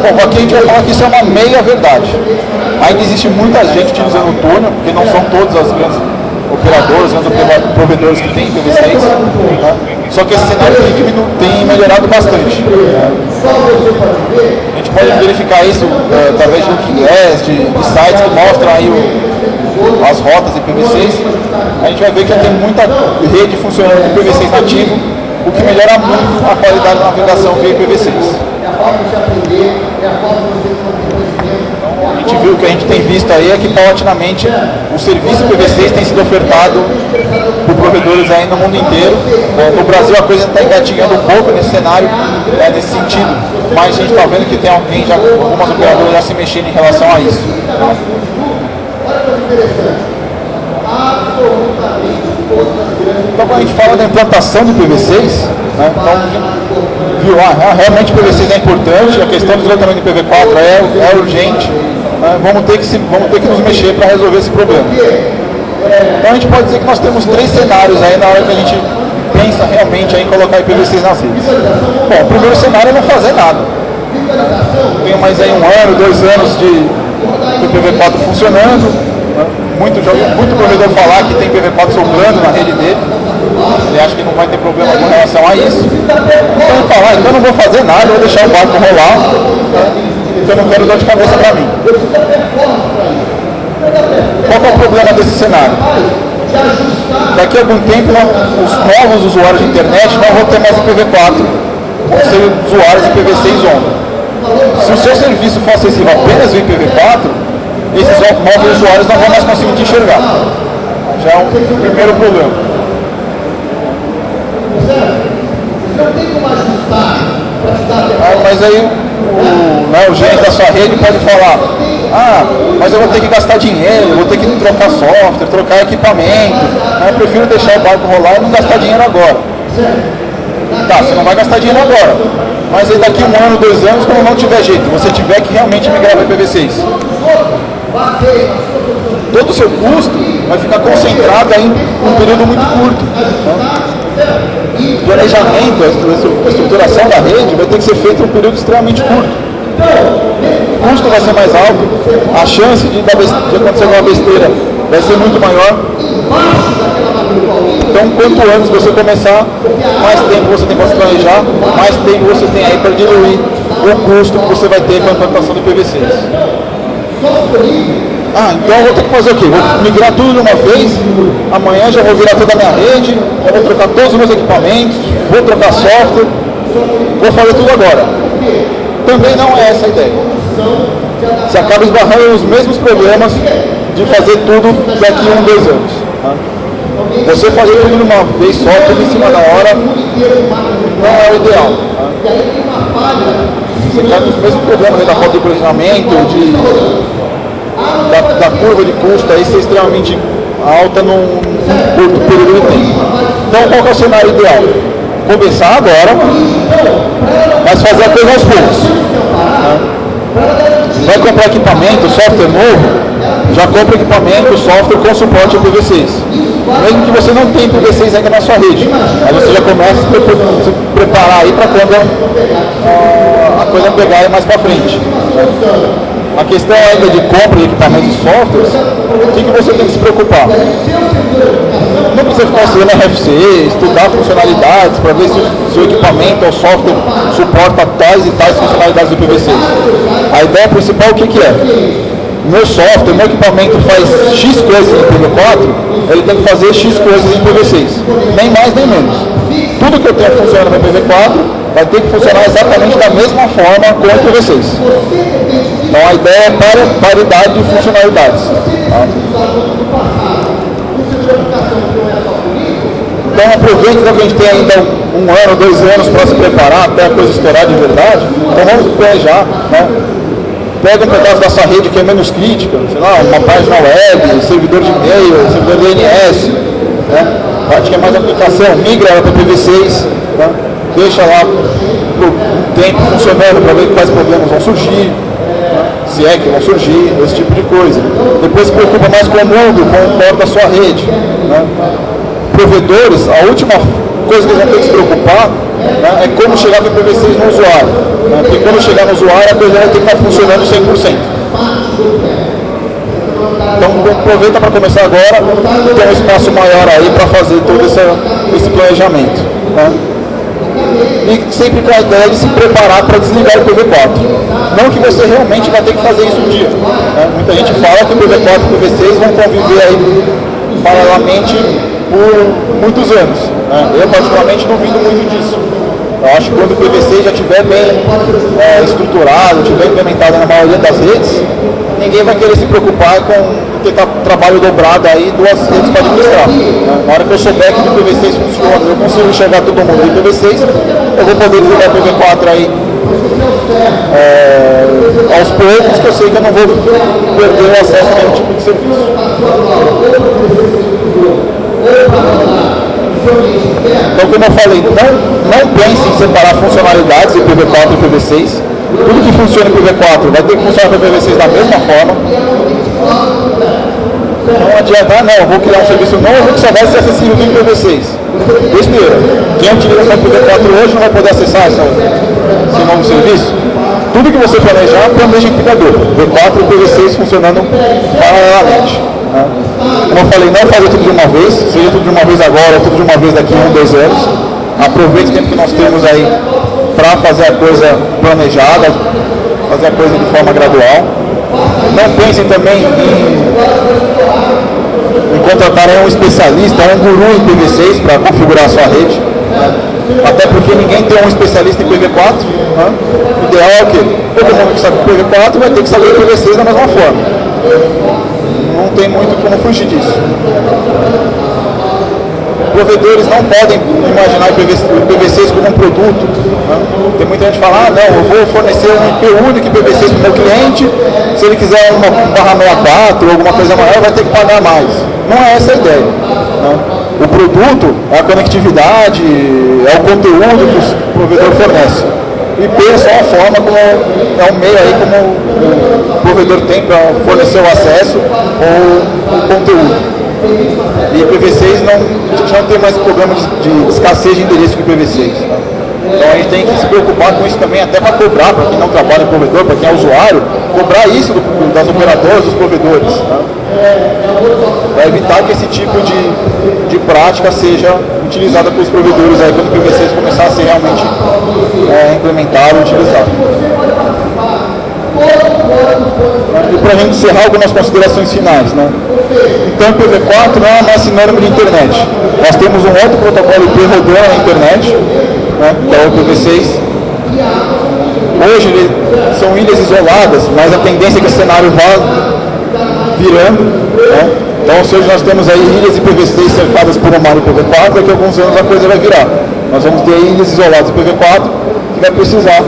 Bom, aqui a gente vai falar que isso é uma meia verdade. Ainda existe muita gente utilizando o túnel, porque não são todas as grandes operadoras, grandes provedores que têm IPv6, né? Só que esse cenário tem melhorado bastante. A gente pode verificar isso através de links de sites que mostram aí as rotas IPv6. A gente vai ver que já tem muita rede funcionando com IPv6 nativo, o que melhora muito a qualidade da navegação via IPv6. A gente viu que a gente tem visto aí é que paulatinamente o serviço IPv6 tem sido ofertado por provedores aí no mundo inteiro. No Brasil a coisa está engatinhando um pouco nesse cenário, nesse sentido, mas a gente está vendo que tem algumas operadoras já se mexendo em relação a isso. Então quando a gente fala da implantação do IPv6, né, então viu, realmente o IPv6 é importante, a questão do desenvolvimento do IPv4 é urgente, né, vamos ter que nos mexer para resolver esse problema. Então a gente pode dizer que nós temos três cenários aí na hora que a gente pensa realmente em colocar IPv6 nas redes. Bom, o primeiro cenário é não fazer nada. tenho mais aí 1 ano, 2 anos de IPv4 funcionando. Né? Muito provedor falar que tem IPv4 sobrando na rede dele. Ele acha que não vai ter problema com relação a isso. Então ele fala, então eu não vou fazer nada, eu vou deixar o barco rolar, né? Porque eu não quero dor de cabeça para mim. Qual que é o problema desse cenário? Daqui a algum tempo, os novos usuários de internet não vão ter mais IPv4, vão ser usuários de IPv6 on. Se o seu serviço for acessível apenas via IPv4, esses novos usuários não vão mais conseguir te enxergar. Já é um primeiro problema. Mas aí o gerente da sua rede pode falar, mas eu vou ter que gastar dinheiro, eu vou ter que trocar software, trocar equipamento, eu prefiro deixar o barco rolar e não gastar dinheiro agora. Tá, você não vai gastar dinheiro agora, mas aí daqui 1 ano, 2 anos, quando não tiver jeito, você tiver que realmente migrar para IPv6, todo o seu custo vai ficar concentrado em um período muito curto. O planejamento, a estruturação da rede vai ter que ser feito em um período extremamente curto. O custo vai ser mais alto, a chance de acontecer alguma besteira vai ser muito maior. Então, quanto antes você começar, mais tempo você tem para se planejar, mais tempo você tem aí para diluir o custo que você vai ter com a implantação do IPv6. Então eu vou ter que fazer o quê? Vou migrar tudo de uma vez, amanhã já vou virar toda a minha rede, eu vou trocar todos os meus equipamentos, vou trocar software, vou fazer tudo agora. Também não é essa a ideia. Você acaba esbarrando nos mesmos problemas de fazer tudo daqui a 1, 2 anos. Você fazer tudo de uma vez só, tudo em cima da hora, não é o ideal. Você cai nos mesmos problemas da falta de planejamento, da curva de custo aí ser extremamente alta num curto período de tempo. Então, qual que é o cenário ideal? Começar agora, mas fazer a coisa aos poucos. Vai comprar equipamento, software novo, já compra equipamento, software com suporte IPv6. Mesmo que você não tenha IPv6 ainda na sua rede, aí você já começa a se preparar aí para quando a coisa pegar aí mais para frente. A questão ainda de compra de equipamentos e softwares, o que você tem que se preocupar? Não precisa ficar estudando RFC, estudar funcionalidades para ver se o seu equipamento ou software suporta tais e tais funcionalidades do IPv6. A ideia principal o que é? Meu software, meu equipamento faz X coisas em IPv4, ele tem que fazer X coisas em IPv6. Nem mais nem menos. Tudo que eu tenho funcionando no IPv4 vai ter que funcionar exatamente da mesma forma com o IPv6. Então a ideia é paridade de funcionalidades. Tá? Então aproveite que a gente tem ainda 1 ano, 2 anos para se preparar até a coisa estourar de verdade. Então vamos planejar, né? Pega um pedaço da sua rede que é menos crítica, sei lá, uma página web, servidor de e-mail, servidor DNS, né? Parte que é mais aplicação, migra ela para IPv6, tá? Deixa lá por tempo funcionando para ver quais problemas vão surgir, se é que vão surgir, esse tipo de coisa. Depois se preocupa mais com o mundo, com o porto da sua rede. Né? Provedores, a última coisa que eles vão ter que se preocupar, né, é como chegar do IPv6 no usuário. Né? Porque quando chegar no usuário, a coisa vai ter que estar funcionando 100%. Então aproveita para começar agora e ter um espaço maior aí para fazer todo esse planejamento. Né? E sempre com a ideia de se preparar para desligar o IPv4. Não que você realmente vai ter que fazer isso um dia. Né? Muita gente fala que o IPv4 e o IPv6 vão conviver aí paralelamente por muitos anos. Né? Eu particularmente não duvido muito disso. Eu acho que quando o IPv6 já estiver bem estruturado, estiver implementado na maioria das redes, ninguém vai querer se preocupar com ter trabalho dobrado aí, 2 redes para administrar. Na hora que eu souber que o IPv6 funciona, eu consigo enxergar todo mundo no IPv6, eu vou poder desligar o IPv4 aí aos poucos, que eu sei que eu não vou perder o acesso a nenhum tipo de serviço. Então, como eu falei, não pense em separar funcionalidades de IPv4 e IPv6. Tudo que funciona em IPv4 vai ter que funcionar em IPv6 da mesma forma. Não adianta, eu vou criar um serviço novo que só vai ser acessível em IPv6. Besteira. Quem utiliza só IPv4 hoje não vai poder acessar esse novo serviço. tudo que você planejar, planeja em empilhador. V4 e PV6 funcionando paralelamente. Né? Como eu falei, não fazer tudo de uma vez, seja tudo de uma vez agora ou tudo de uma vez daqui a 1, 2 anos. Aproveite o tempo que nós temos aí para fazer a coisa planejada, fazer a coisa de forma gradual. Não pensem também em contratar um especialista, um guru em PV6 para configurar a sua rede. Até porque ninguém tem um especialista em PV4. Né? O ideal é o quê? Todo mundo que sabe PV4 vai ter que saber PV6 da mesma forma. Não tem muito como fugir disso. Provedores não podem imaginar o PV6 como um produto. Né? Tem muita gente que fala, não, eu vou fornecer um IP único PV6 para o meu cliente, se ele quiser uma /64 ou alguma coisa maior, vai ter que pagar mais. Não é essa a ideia. Né? O produto é a conectividade, é o conteúdo que o provedor fornece. O IP é só a forma como é um meio aí como o provedor tem para fornecer o acesso ou o conteúdo. E IPv6 a gente não tem mais problema de escassez de endereço que IPv6. Então a gente tem que se preocupar com isso também, até para cobrar, para quem não trabalha em provedor, para quem é usuário, cobrar isso das operadoras, dos provedores. Tá? Para evitar que esse tipo de prática seja utilizada pelos provedores aí, quando o IPv6 começar a ser realmente implementado e utilizado. E para a gente encerrar algumas considerações finais, né? Então o IPv4 não é mais sinônimo de internet. Nós temos um outro protocolo IP rodando na internet, né, que é o IPv6. Hoje são ilhas isoladas, mas a tendência é que esse cenário vá virando. Né? Então se hoje nós temos aí ilhas IPv6 cercadas por um mar IPv4, daqui a alguns anos a coisa vai virar. Nós vamos ter ilhas isoladas IPv4 que vai precisar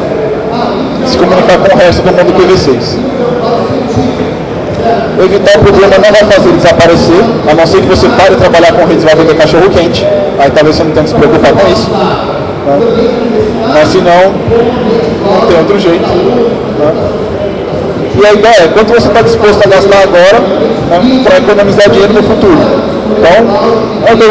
se comunicar com o resto do mundo IPv6. Evitar o problema não vai fazer ele desaparecer, a não ser que você pare de trabalhar com redes, vai vender cachorro quente, aí talvez você não tenha que se preocupar com isso. Né? Mas se não tem outro jeito. Né? E a ideia é quanto você está disposto a gastar agora, né, para economizar dinheiro no futuro. Então, é o que eu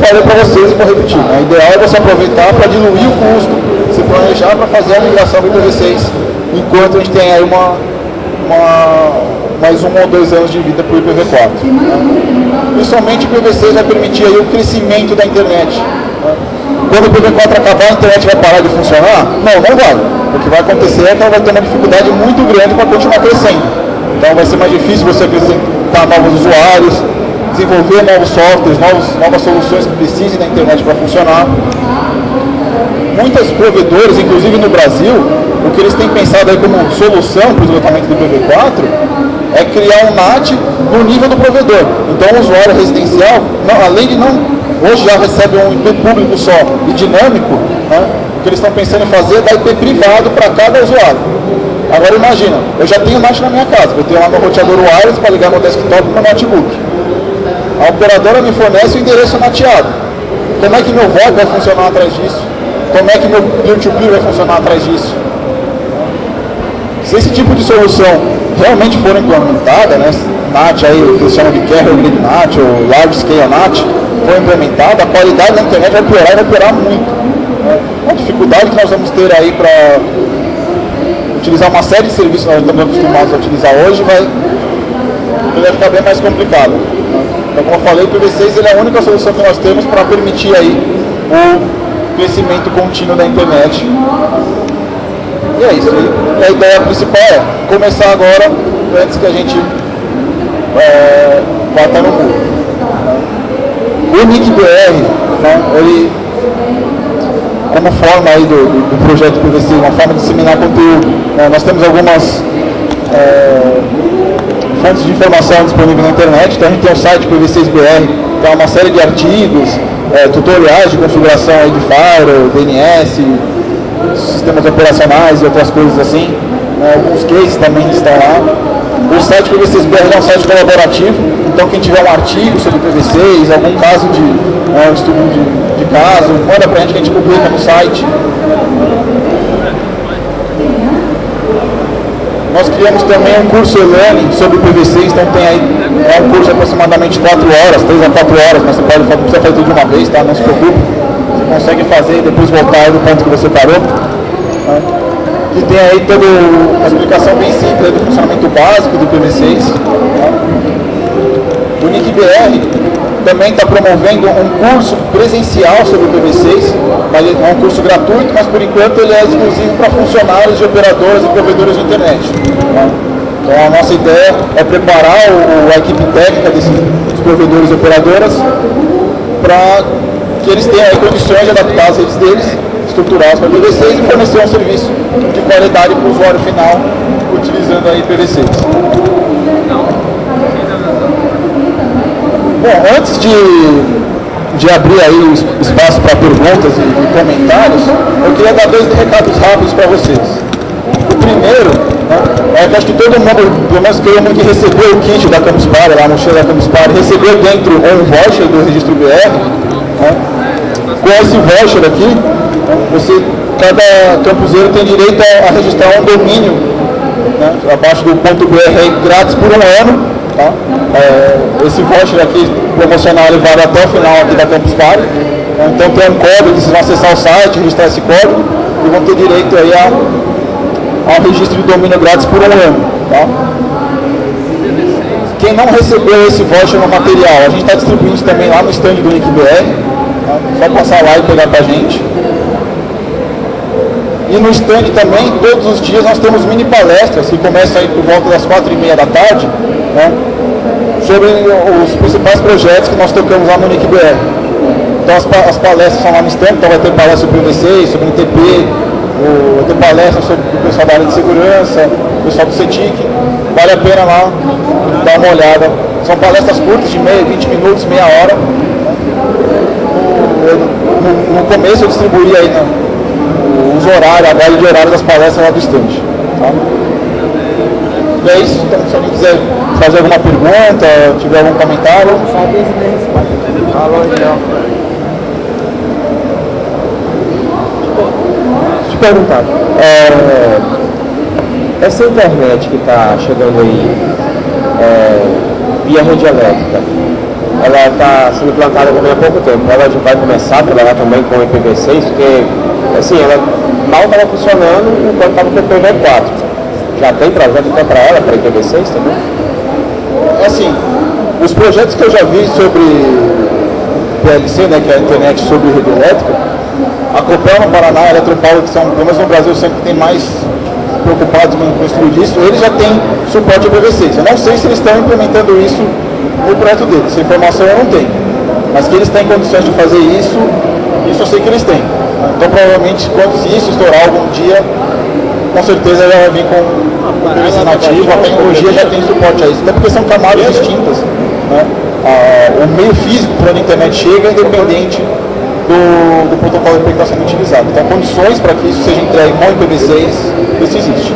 falei para vocês e vou repetir. A ideal é você aproveitar para diluir o custo, se planejar para fazer a migração do IPv6, enquanto a gente tem aí mais 1 ou 2 anos de vida para o IPv4. Né? E somente o IPv6 vai permitir aí o crescimento da internet. Né? Quando o IPv4 acabar, a internet vai parar de funcionar? Não, não vai. O que vai acontecer é que ela vai ter uma dificuldade muito grande para continuar crescendo. Então vai ser mais difícil você acrescentar novos usuários, desenvolver novos softwares, novas soluções que precisem da internet para funcionar. Muitos provedores, inclusive no Brasil, o que eles têm pensado aí como solução para o esgotamento do IPv4 é criar um NAT no nível do provedor. Então o usuário residencial, além de hoje já recebe um IP público só e dinâmico, né, o que eles estão pensando em fazer é dar IP privado para cada usuário. Agora imagina, eu já tenho NAT na minha casa, eu tenho lá meu roteador wireless para ligar meu desktop e meu notebook. A operadora me fornece o endereço nateado. Como é que meu VoIP vai funcionar atrás disso? Como é que meu peer-to-peer vai funcionar atrás disso? Se esse tipo de solução realmente for implementada, né, NAT aí, o que eles chamam de Carrier Grade NAT ou Large Scale NAT, for implementada, a qualidade da internet vai piorar e vai piorar muito. A dificuldade que nós vamos ter aí para utilizar uma série de serviços que nós estamos acostumados a utilizar hoje vai ficar bem mais complicado. Então, como eu falei, o IPv6 ele é a única solução que nós temos para permitir aí o crescimento contínuo da internet. E é isso. E a ideia principal é começar agora, antes que a gente bata no muro. O NIC-BR, né, ele, como forma aí do projeto IPv6, uma forma de disseminar conteúdo, né, nós temos algumas fontes de informação disponíveis na internet. Então a gente tem o site IPv6BR, que é uma série de artigos, tutoriais de configuração aí de firewall, DNS, sistemas operacionais e outras coisas assim. Alguns cases também estão lá. O site IPv6BR é um site colaborativo, então quem tiver um artigo sobre IPv6, algum caso um estudo de caso, manda pra gente que a gente publica no site. Nós criamos também um curso e-learning sobre IPv6, então tem aí um curso de aproximadamente 4 horas, 3 a 4 horas, mas você não precisa fazer tudo de uma vez, tá? Não se preocupe. Você consegue fazer e depois voltar aí do ponto que você parou. Tá? que tem aí toda uma explicação bem simples do funcionamento básico do IPv6. O NIC-BR também está promovendo um curso presencial sobre o IPv6, mas é um curso gratuito, mas por enquanto ele é exclusivo para funcionários de operadoras e provedores de internet. Então a nossa ideia é preparar a equipe técnica dos provedores e operadoras para que eles tenham aí condições de adaptar as redes deles, estruturadas para IPv6 e fornecer um serviço de qualidade para o usuário final utilizando a IPv6. Bom, antes de abrir aí o espaço para perguntas e comentários, eu queria dar 2 recados rápidos para vocês. O primeiro, é que acho que todo mundo, pelo menos todo mundo que recebeu o kit da Campus Party, a mochila da Campus Party, recebeu dentro um voucher do registro BR. Com esse voucher aqui, cada campuseiro tem direito a registrar um domínio, abaixo do .br grátis por 1 ano. Tá? Esse voucher aqui promocional ele vale até o final aqui da Campus Party. Então tem um código que vocês vão acessar o site, registrar esse código e vão ter direito aí ao registro de domínio grátis por 1 ano. Tá? Quem não recebeu esse voucher no material, a gente está distribuindo isso também lá no stand do NIC-BR. Tá? Só passar lá e pegar pra gente. E no stand também, todos os dias nós temos mini palestras que começam aí por volta das 4h30 da tarde, sobre os principais projetos que nós tocamos lá no NIC-BR. Então as palestras são lá no stand, então vai ter palestra sobre o IPv6, sobre o NTP, vai ter palestra sobre o pessoal da área de segurança, o pessoal do CETIC. Vale a pena lá dar uma olhada. São palestras curtas de 20 minutos, meia hora. No começo eu distribuí aí os horários, a grade de horários das palestras lá do stand. Tá? E é isso, então, se alguém quiser fazer alguma pergunta, tiver algum comentário. Deixa eu perguntar. Essa internet que está chegando aí via rede elétrica, ela está sendo plantada também há pouco tempo. Ela já vai começar a trabalhar também com o IPv6, porque assim, ela mal estava funcionando enquanto estava com o IPv4. Já tem projeto então para ela, para IPv6 também? Assim, os projetos que eu já vi sobre PLC, né, que é a internet sobre rede elétrica, a Copel no Paraná, a Eletropaulo, que são, pelo menos no Brasil, sempre tem mais preocupados com o estudo disso, eles já têm suporte ao IPv6. Eu não sei se eles estão implementando isso no projeto deles, essa informação eu não tenho. Mas que eles têm condições de fazer isso eu sei que eles têm. Então, provavelmente, se isso estourar algum dia, com certeza ela vai vir com IPv6 nativo, a tecnologia já tem suporte a isso, até porque são camadas distintas. Né? O meio físico por onde a internet chega é independente do protocolo IP que está sendo utilizado. Então, condições para que isso seja entregue com IPv6, isso existe.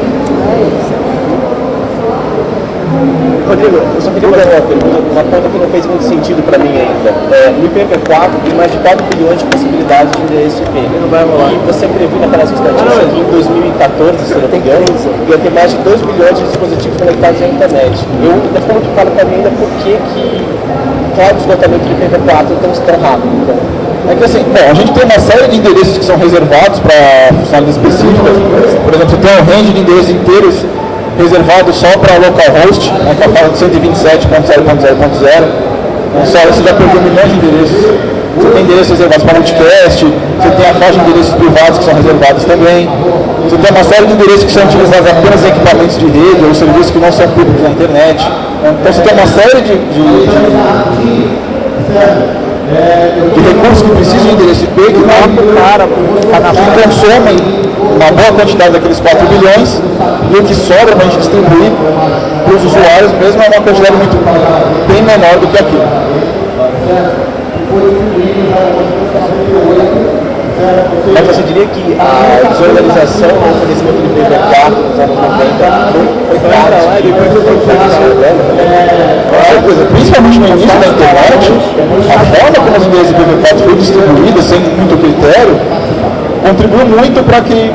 Rodrigo, eu só queria fazer uma conta que não fez muito sentido para mim ainda. No IPv4 tem mais de 4 bilhões de possibilidades de endereço IP. E você previu naquelas estatísticas que em 2014, se não me engano, ia ter mais de 2 bilhões de dispositivos conectados à internet. Não ficou muito claro para mim ainda por que o esgotamento do IPv4 é tão rápido. Então. É que assim, bom, a gente tem uma série de endereços que são reservados para funcionalidades específicas. Por exemplo, você tem um range de endereços inteiros reservado só para localhost, né, que fala de 127.0.0.0. Só você já perdeu milhões de endereços. Você tem endereços reservados para multicast, você tem a faixa de endereços privados que são reservados também. Você tem uma série de endereços que são utilizados apenas em equipamentos de rede ou serviços que não são públicos na internet. Então você tem uma série de recursos que precisam de endereço IP que consomem uma boa quantidade daqueles 4 bilhões e o que sobra para a gente distribuir para os usuários mesmo é uma quantidade bem menor do que aquilo. Mas você diria que a desorganização no oferecimento do IPv4 nos anos 90 foi clara e depois foi principalmente no início da internet, a forma como as ideias do IPv4 foi distribuída, sem muito critério, contribuiu muito para que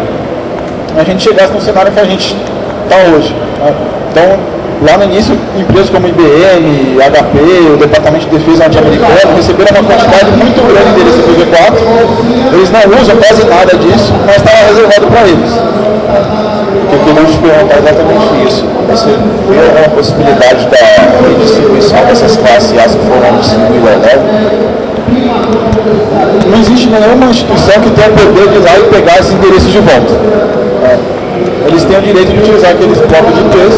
a gente chegasse no cenário que a gente está hoje. Então, Lá no início, empresas como IBM, HP, o Departamento de Defesa norte-americano receberam uma quantidade muito grande de endereço IPv4. Eles não usam quase nada disso, mas estava reservado para eles. Eu queria te perguntar exatamente isso. Você vê alguma possibilidade da redistribuição dessas classes A que foram distribuídas, né? Não existe nenhuma instituição que tenha o poder de ir lá e pegar esses endereços de volta. Eles têm o direito de utilizar aqueles blocos de IPs.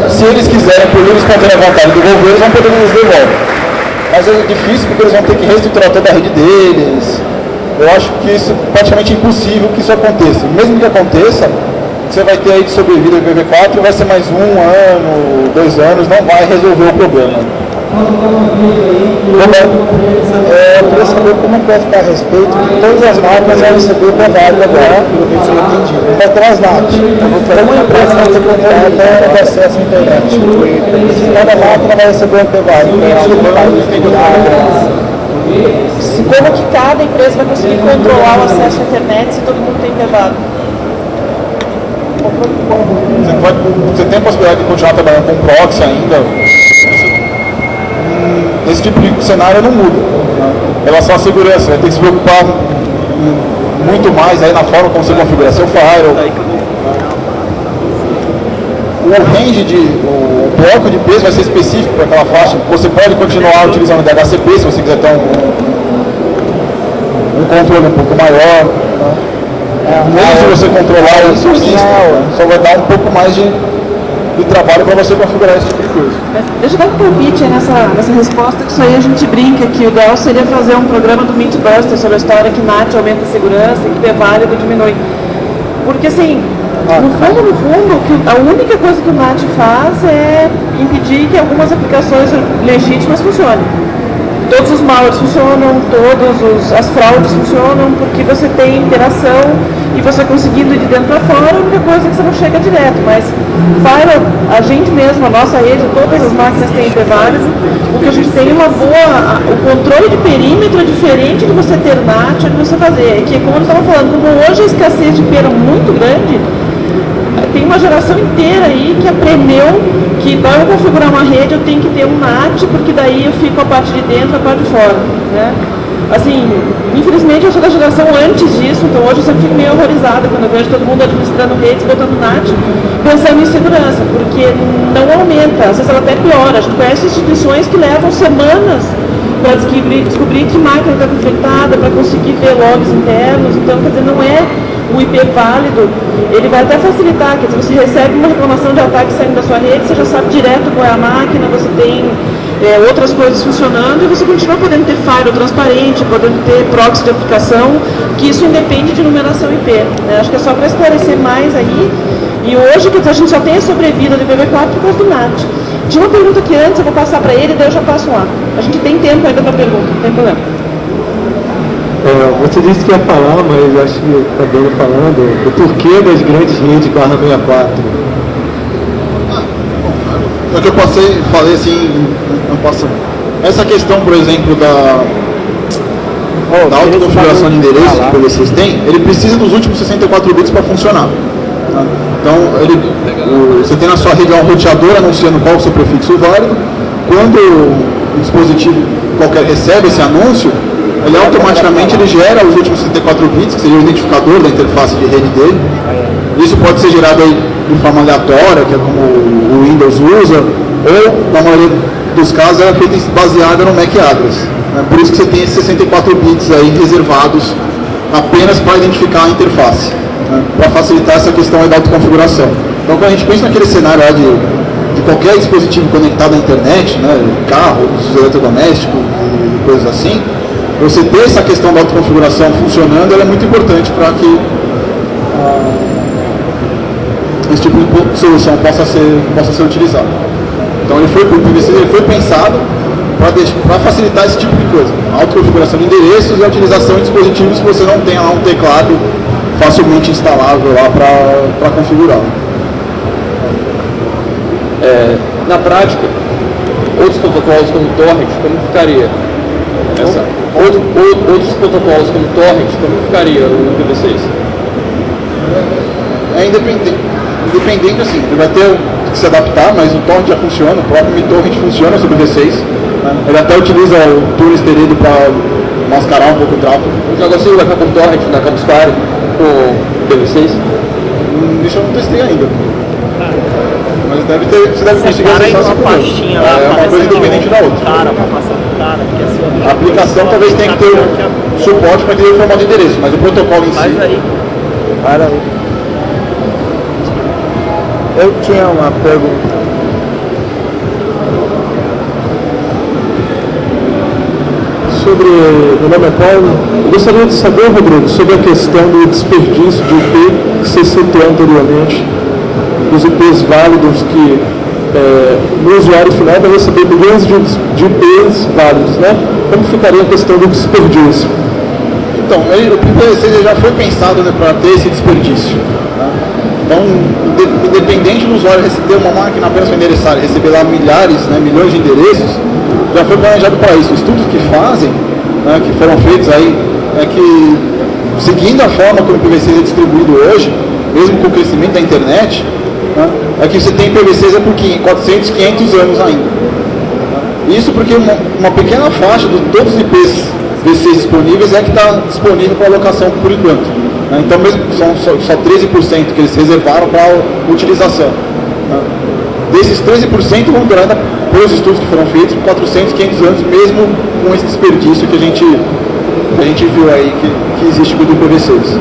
Se eles quiserem, por livre e espontânea vontade do governo, eles vão poder nos devolver. Mas é difícil porque eles vão ter que reestruturar toda a rede deles. Eu acho que isso é praticamente impossível que isso aconteça. Mesmo que aconteça, você vai ter aí de sobrevida do IPv4, vai ser mais 1 ano, 2 anos, não vai resolver o problema. Eu queria saber como vai ficar a respeito de todas as marcas vão receber o PVAL agora, pelo que foi entendido. Para Transnat, como a empresa vai ser contratada para acesso à internet, cada máquina vai receber um PVAL. Como que cada empresa vai conseguir controlar o acesso à internet se todo mundo tem PVAL? Você tem a possibilidade de continuar trabalhando com proxy ainda. Esse tipo de cenário não muda. Em relação à segurança, você vai ter que se preocupar muito mais aí na forma como você configura seu firewall. O bloco de peso vai ser específico para aquela faixa. Você pode continuar utilizando o DHCP se você quiser ter um controle um pouco maior. Mesmo se você controlar isso, só vai dar um pouco mais de trabalho para você configurar esse tipo de coisa. Deixa eu dar um palpite nessa resposta, que isso aí a gente brinca que o ideal seria fazer um programa do Mythbuster sobre a história que NAT aumenta a segurança e que PVAL diminui. Porque assim, no fundo, a única coisa que o NAT faz é impedir que algumas aplicações legítimas funcionem. Todos os malwares funcionam, as fraudes funcionam, porque você tem interação e você conseguindo ir de dentro para fora, a única coisa é que você não chega direto, mas firewall, a gente mesmo, a nossa rede, todas as máquinas têm IP válido, porque a gente tem o controle de perímetro é diferente de você ter NAT ou de você fazer, que como eu estava falando, como hoje a escassez de IP era muito grande, tem uma geração inteira aí que aprendeu que para eu configurar uma rede eu tenho que ter um NAT, porque daí eu fico a parte de dentro e a parte de fora, né? Assim, infelizmente eu sou da geração antes disso, então hoje eu sempre fico meio horrorizada quando eu vejo todo mundo administrando redes, botando NAT, pensando em segurança, porque não aumenta, às vezes ela até piora. A gente conhece instituições que levam semanas para descobrir que máquina está infectada, para conseguir ver logs internos, então quer dizer, não é o IP válido, ele vai até facilitar, quer dizer, você recebe uma reclamação de ataque saindo da sua rede, você já sabe direto qual é a máquina, você tem outras coisas funcionando e você continua podendo ter firewall transparente, podendo ter proxy de aplicação, que isso independe de numeração IP, né? Acho que é só para esclarecer mais aí. E hoje, quer dizer, a gente só tem a sobrevida do IPv4 por causa do NAT. Tinha uma pergunta que antes eu vou passar para ele, daí eu já passo lá. A gente tem tempo ainda para pergunta, não tem problema. Você disse que ia falar, mas eu acho que acabei falando o porquê das grandes redes /64. É que eu falei assim, essa questão, por exemplo, da autoconfiguração de endereço que vocês têm, ele precisa dos últimos 64 bits para funcionar. Tá? Então, você tem na sua rede um roteador anunciando qual é o seu prefixo válido. Quando o dispositivo qualquer recebe esse anúncio, ele automaticamente gera os últimos 64 bits, que seria o identificador da interface de rede dele. Isso pode ser gerado aí de forma aleatória, que é como o Windows usa, ou, na maioria dos casos, é feita baseada no MAC address. Por isso que você tem esses 64 bits aí reservados apenas para identificar a interface, para facilitar essa questão aí da autoconfiguração. Então, quando a gente pensa naquele cenário lá de qualquer dispositivo conectado à internet, carros, eletrodomésticos e coisas assim, você ter essa questão da autoconfiguração funcionando, ela é muito importante para que esse tipo de solução possa ser utilizado. Então o PVC foi pensado para facilitar esse tipo de coisa. A autoconfiguração de endereços e a utilização de dispositivos que você não tenha lá um teclado facilmente instalável lá para configurar. Na prática, outros protocolos como Torrent, como ficaria? Outros protocolos como Torrent, como ficaria o IPv6? É independente. Independente, assim, ele vai ter que se adaptar, mas o torrent já funciona, o próprio BitTorrent funciona sobre o V6. Né? Ele até utiliza o tool esterido para mascarar um pouco o tráfego. Já consigo baixar por torrent na Campus Party com V6? Isso eu não testei ainda. Mas você deve conseguir acessar sem problema. É uma coisa independente da outra. A aplicação talvez tenha que ter suporte para ter o formato de endereço, mas o protocolo em si... Para aí. Eu tinha uma pergunta. Meu nome é Paulo. Eu gostaria de saber, Rodrigo, sobre a questão do desperdício de IP que você citou anteriormente, os IPs válidos que no usuário final vai receber milhões de IPs válidos, né? Como ficaria a questão do desperdício? Então, o PVC já foi pensado, né, para ter esse desperdício. Né? Então, independente do usuário receber uma máquina apenas para endereçar, receber lá milhares, né, milhões de endereços, já foi planejado para isso. Estudos que fazem, né, que foram feitos aí, é que, seguindo a forma como o PVC é distribuído hoje, mesmo com o crescimento da internet, né, é que você tem PVCs por 400, 500 anos ainda. Isso porque uma pequena faixa de todos os IPs V6 disponíveis é que está disponível para alocação por enquanto. Né? Então, mesmo são só 13% que eles reservaram para utilização. Né? Desses 13% vão durar, pelos estudos que foram feitos, por 400, 500 anos, mesmo com esse desperdício que a gente viu aí que existe com o IPv6.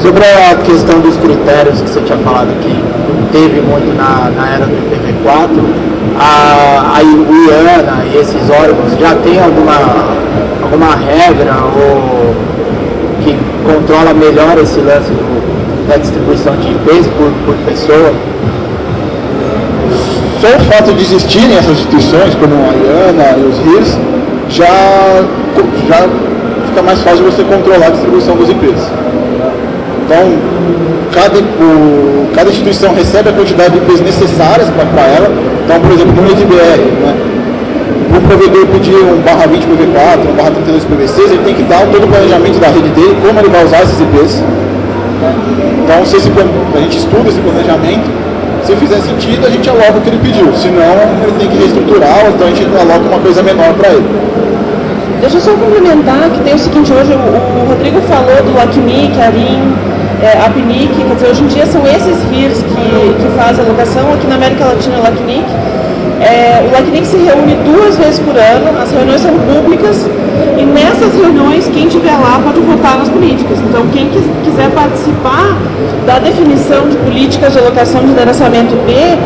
Sobre a questão dos critérios que você tinha falado que não teve muito na era do IPv4, a IANA e esses órgãos já tem alguma regra ou que controla melhor esse lance da distribuição de IPs por pessoa? Só o fato de existirem essas instituições, como a IANA e os RIRs, já fica mais fácil de você controlar a distribuição dos IPs. Então, cada instituição recebe a quantidade de IPs necessárias para ela. Então, por exemplo, no NetBR, né, o provedor pedir um /20 PV4, um /32 PV6, ele tem que dar todo o planejamento da rede dele, como ele vai usar esses IPs. Então, a gente estuda esse planejamento, se fizer sentido, a gente aloca o que ele pediu. Senão, ele tem que reestruturar, então a gente aloca uma coisa menor para ele. Deixa eu só complementar que tem o seguinte, hoje o Rodrigo falou do LACNIC, ARIM, a PNIC, quer dizer, hoje em dia são esses RIRs que fazem a alocação. Aqui na América Latina é o LACNIC. O LACNIC se reúne 2 vezes por ano, as reuniões são públicas e nessas reuniões quem estiver lá pode votar nas políticas. Então quem quiser participar da definição de políticas de alocação de endereçamento IP,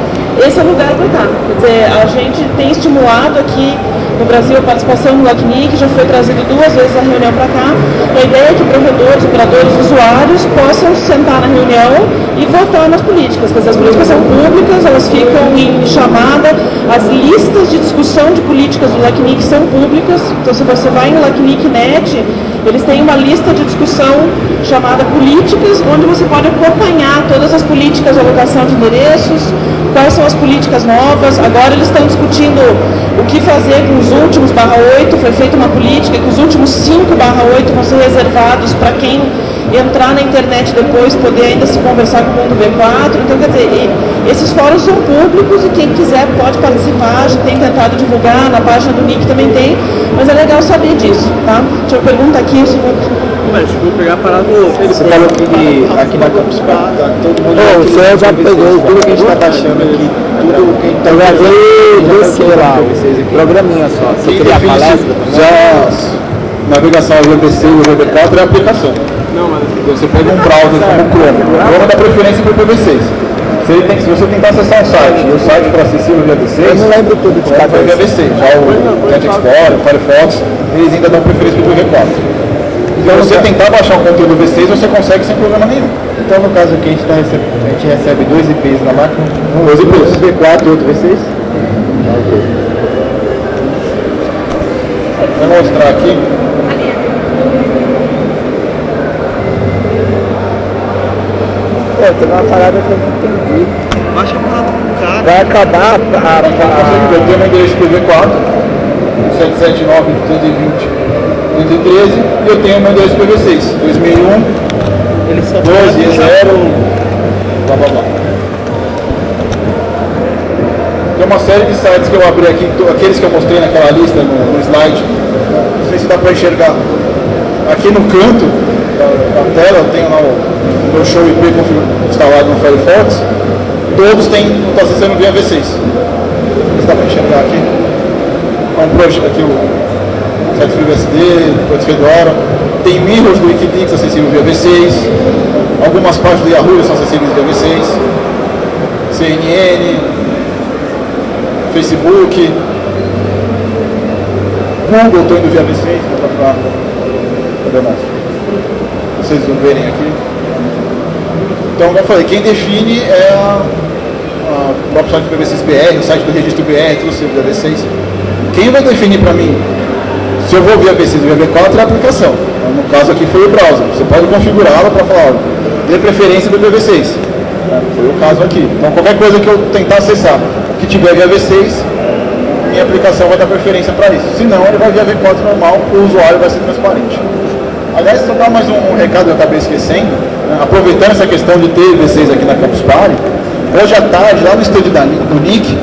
esse é o lugar para estar. Quer dizer, a gente tem estimulado aqui no Brasil a participação no LACNIC, já foi trazido 2 vezes a reunião para cá. A ideia é que provedores, operadores, usuários possam sentar na reunião e votar nas políticas. Quer dizer, as políticas são públicas, elas ficam em chamada, as listas de discussão de políticas do LACNIC são públicas. Então, se você vai no LACNIC.net, eles têm uma lista de discussão chamada Políticas, onde você pode acompanhar todas as políticas de alocação de endereços, quais são as políticas novas. Agora eles estão discutindo o que fazer com os últimos /8, foi feita uma política que os últimos 5 /8 vão ser reservados para quem entrar na internet depois, poder ainda se conversar com o mundo V4. Então, quer dizer, esses fóruns são públicos e quem quiser pode participar. A gente tem tentado divulgar, na página do NIC também tem, mas é legal saber disso, tá? Deixa eu perguntar aqui o segundo. Mas vou pegar a parada do... Você falou que aqui na Campus Party, todo mundo... Você já pegou tudo que a gente está baixando aqui, tudo que a gente está gravando, lá, programinha só. Você queria a palestra também? Já navegação VPC e o VB4 é a aplicação. Não, mas... Você pega um browser como o Chrome. O Chrome dá preferência para o PV6. Se você tentar acessar um site e o site for acessível via V6, eu não lembro tudo de cada via V6. Já o Internet Explorer, o Firefox, eles ainda dão preferência para o V4. Se você tentar baixar o conteúdo do V6, você consegue sem problema nenhum. Então, no caso aqui, a gente recebe 2 IPs na máquina, um 2 IPs. V4 e outro V6. Vou mostrar aqui. Pô, tem uma parada que eu não entendi. Baixa a parada pro cara. Vai acabar Eu tenho meu endereço IPv4, 779.220.213, e eu tenho meu endereço IPv6, 2001, Ele só 12, 0, blá blá blá. Tem uma série de sites que eu abri aqui, aqueles que eu mostrei naquela lista no slide, não sei se dá para enxergar. Aqui no canto da tela eu tenho lá o meu show IP instalado no Firefox, todos estão acessando via V6. Não sei se dá para enxergar aqui. É um projeto aqui, o site FreeBSD, o Fedora. Tem mirrors do Wikileaks acessível via V6. Algumas páginas do Yahoo são acessíveis via V6. CNN, Facebook, Google, estou indo via V6, cadê mais? Vocês não verem aqui. Então, como eu falei, quem define é o próprio site do PV6BR, o site do registro BR, tudo isso via V6. Quem vai definir para mim se eu vou via V6 ou via V4 é a aplicação. No caso aqui foi o browser. Você pode configurá-la para falar, dê preferência do V6. Foi o caso aqui. Então, qualquer coisa que eu tentar acessar que tiver via V6, minha aplicação vai dar preferência para isso. Se não, ele vai via V4 normal, o usuário vai ser transparente. Aliás, só dar mais um recado que eu acabei esquecendo, né? Aproveitando essa questão de ter V6 aqui na Campus Party, hoje à tarde, lá no estúdio do Nick,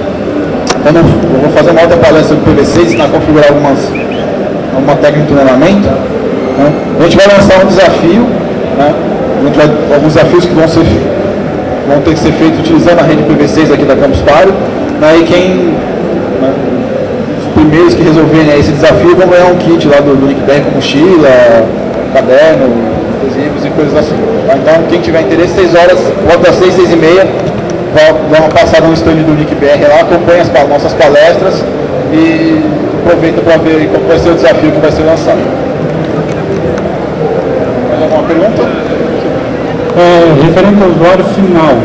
quando eu vou fazer uma outra palestra do PV6, ensinar a configurar alguma técnica de tunelamento, né? A gente vai lançar um desafio, né? Alguns desafios que vão ter que ser feitos utilizando a rede PV6 aqui da Campus Party, né? E os primeiros que resolverem esse desafio vão ganhar um kit lá do NICBR com mochila, caderno, adesivos e coisas assim. Então, quem tiver interesse, 6 horas, volta às 6, 6 e meia, dá uma passada no stand do NICBR lá, acompanha as nossas palestras e aproveita para ver qual vai ser o desafio que vai ser lançado. Mais alguma pergunta? Referente ao usuário final.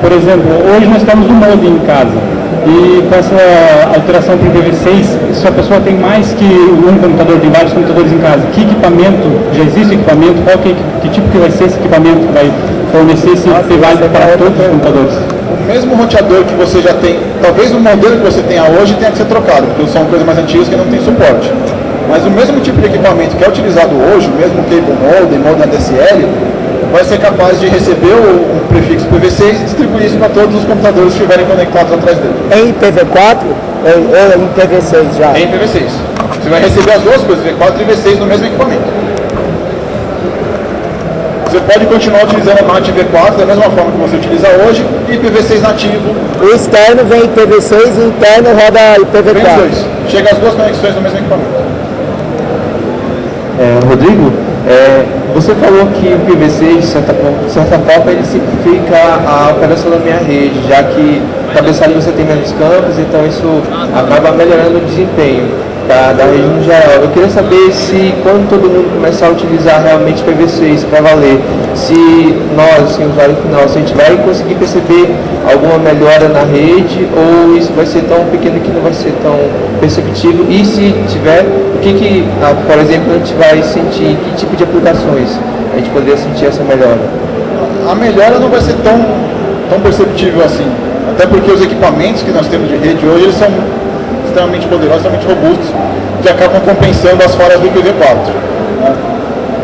Por exemplo, hoje nós temos um modem em casa. E com essa alteração para o IPv6, se a pessoa tem mais que um computador, tem vários computadores em casa, que equipamento, já existe equipamento, que tipo que vai ser esse equipamento que vai fornecer esse válido para todos os computadores? O mesmo roteador que você já tem, talvez o modelo que você tenha hoje tenha que ser trocado, porque são coisas mais antigas que não tem suporte. Mas o mesmo tipo de equipamento que é utilizado hoje, o mesmo cable modem ADSL, vai ser capaz de receber o prefixo PV6 e distribuir isso para todos os computadores que estiverem conectados atrás dele. Em IPv4 ou em IPv6 já? Em IPv6. Você vai receber as duas coisas, V4 e V6 no mesmo equipamento. Você pode continuar utilizando a NAT V4 da mesma forma que você utiliza hoje e IPv6 nativo. O externo vem IPv6 e o interno roda IPv4. Vem os dois. Chega as duas conexões no mesmo equipamento. Rodrigo, você falou que o PV6, de certa forma, ele simplifica a operação da minha rede, já que cabeçalho você tem menos campos, então isso acaba melhorando o desempenho da rede no geral. Eu queria saber se, quando todo mundo começar a utilizar realmente PV6 para valer, se nós, assim, usuário final, se a gente vai conseguir perceber alguma melhora na rede, ou isso vai ser tão pequeno que não vai ser tão perceptível, e se tiver, o que por exemplo, a gente vai sentir, que tipo de aplicações a gente poderia sentir essa melhora? A melhora não vai ser tão perceptível assim, até porque os equipamentos que nós temos de rede hoje, eles são extremamente poderosos, extremamente robustos, que acabam compensando as falhas do IPv4. Né?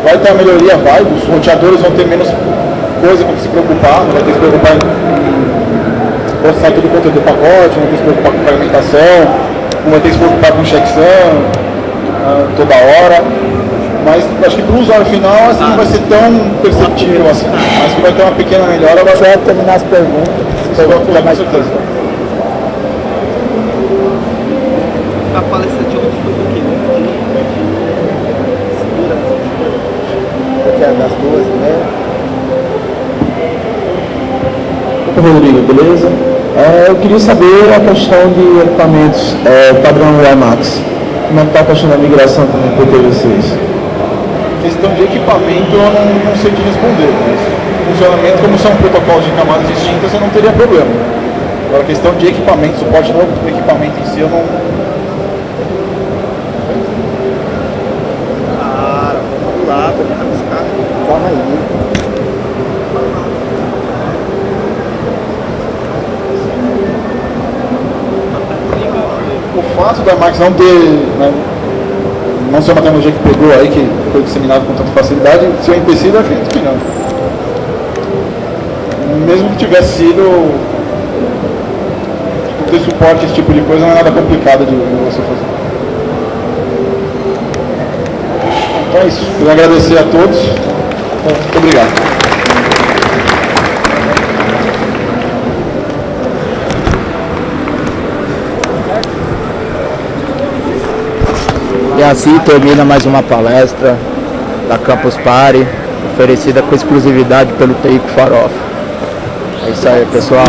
Vai ter a melhoria, os roteadores vão ter menos coisa com que se preocupar, não vai ter que se preocupar em processar todo o conteúdo do pacote, não vai ter que se preocupar com fragmentação, não vai ter que se preocupar com checksum toda hora. Mas acho que para o usuário final assim, não vai ser tão perceptível assim. Acho que vai ter uma pequena melhora. Deixa eu terminar as perguntas. Você vai pular mais certeza. A palestra de ontem foi do quê? Que é das duas, né? Oi, Rodrigo, beleza? Eu queria saber a questão de equipamentos padrão WiMAX. Como é que está a questão da migração para o IPv6? Questão de equipamento eu não sei te responder, mas funcionamento, como são protocolos de camadas distintas, eu não teria problema. Agora, a questão de equipamento, suporte novo do equipamento em si, eu não... Calma aí. fato da máquina não ter, né, não ser uma tecnologia que pegou aí, que foi disseminada com tanta facilidade, se o empecilho, eu acredito que não. Mesmo que tivesse sido, ter suporte, esse tipo de coisa, não é nada complicado de você fazer. Então é isso. Queria agradecer a todos. Muito obrigado. E assim termina mais uma palestra da Campus Party, oferecida com exclusividade pelo TI com Farofa. É isso aí, pessoal.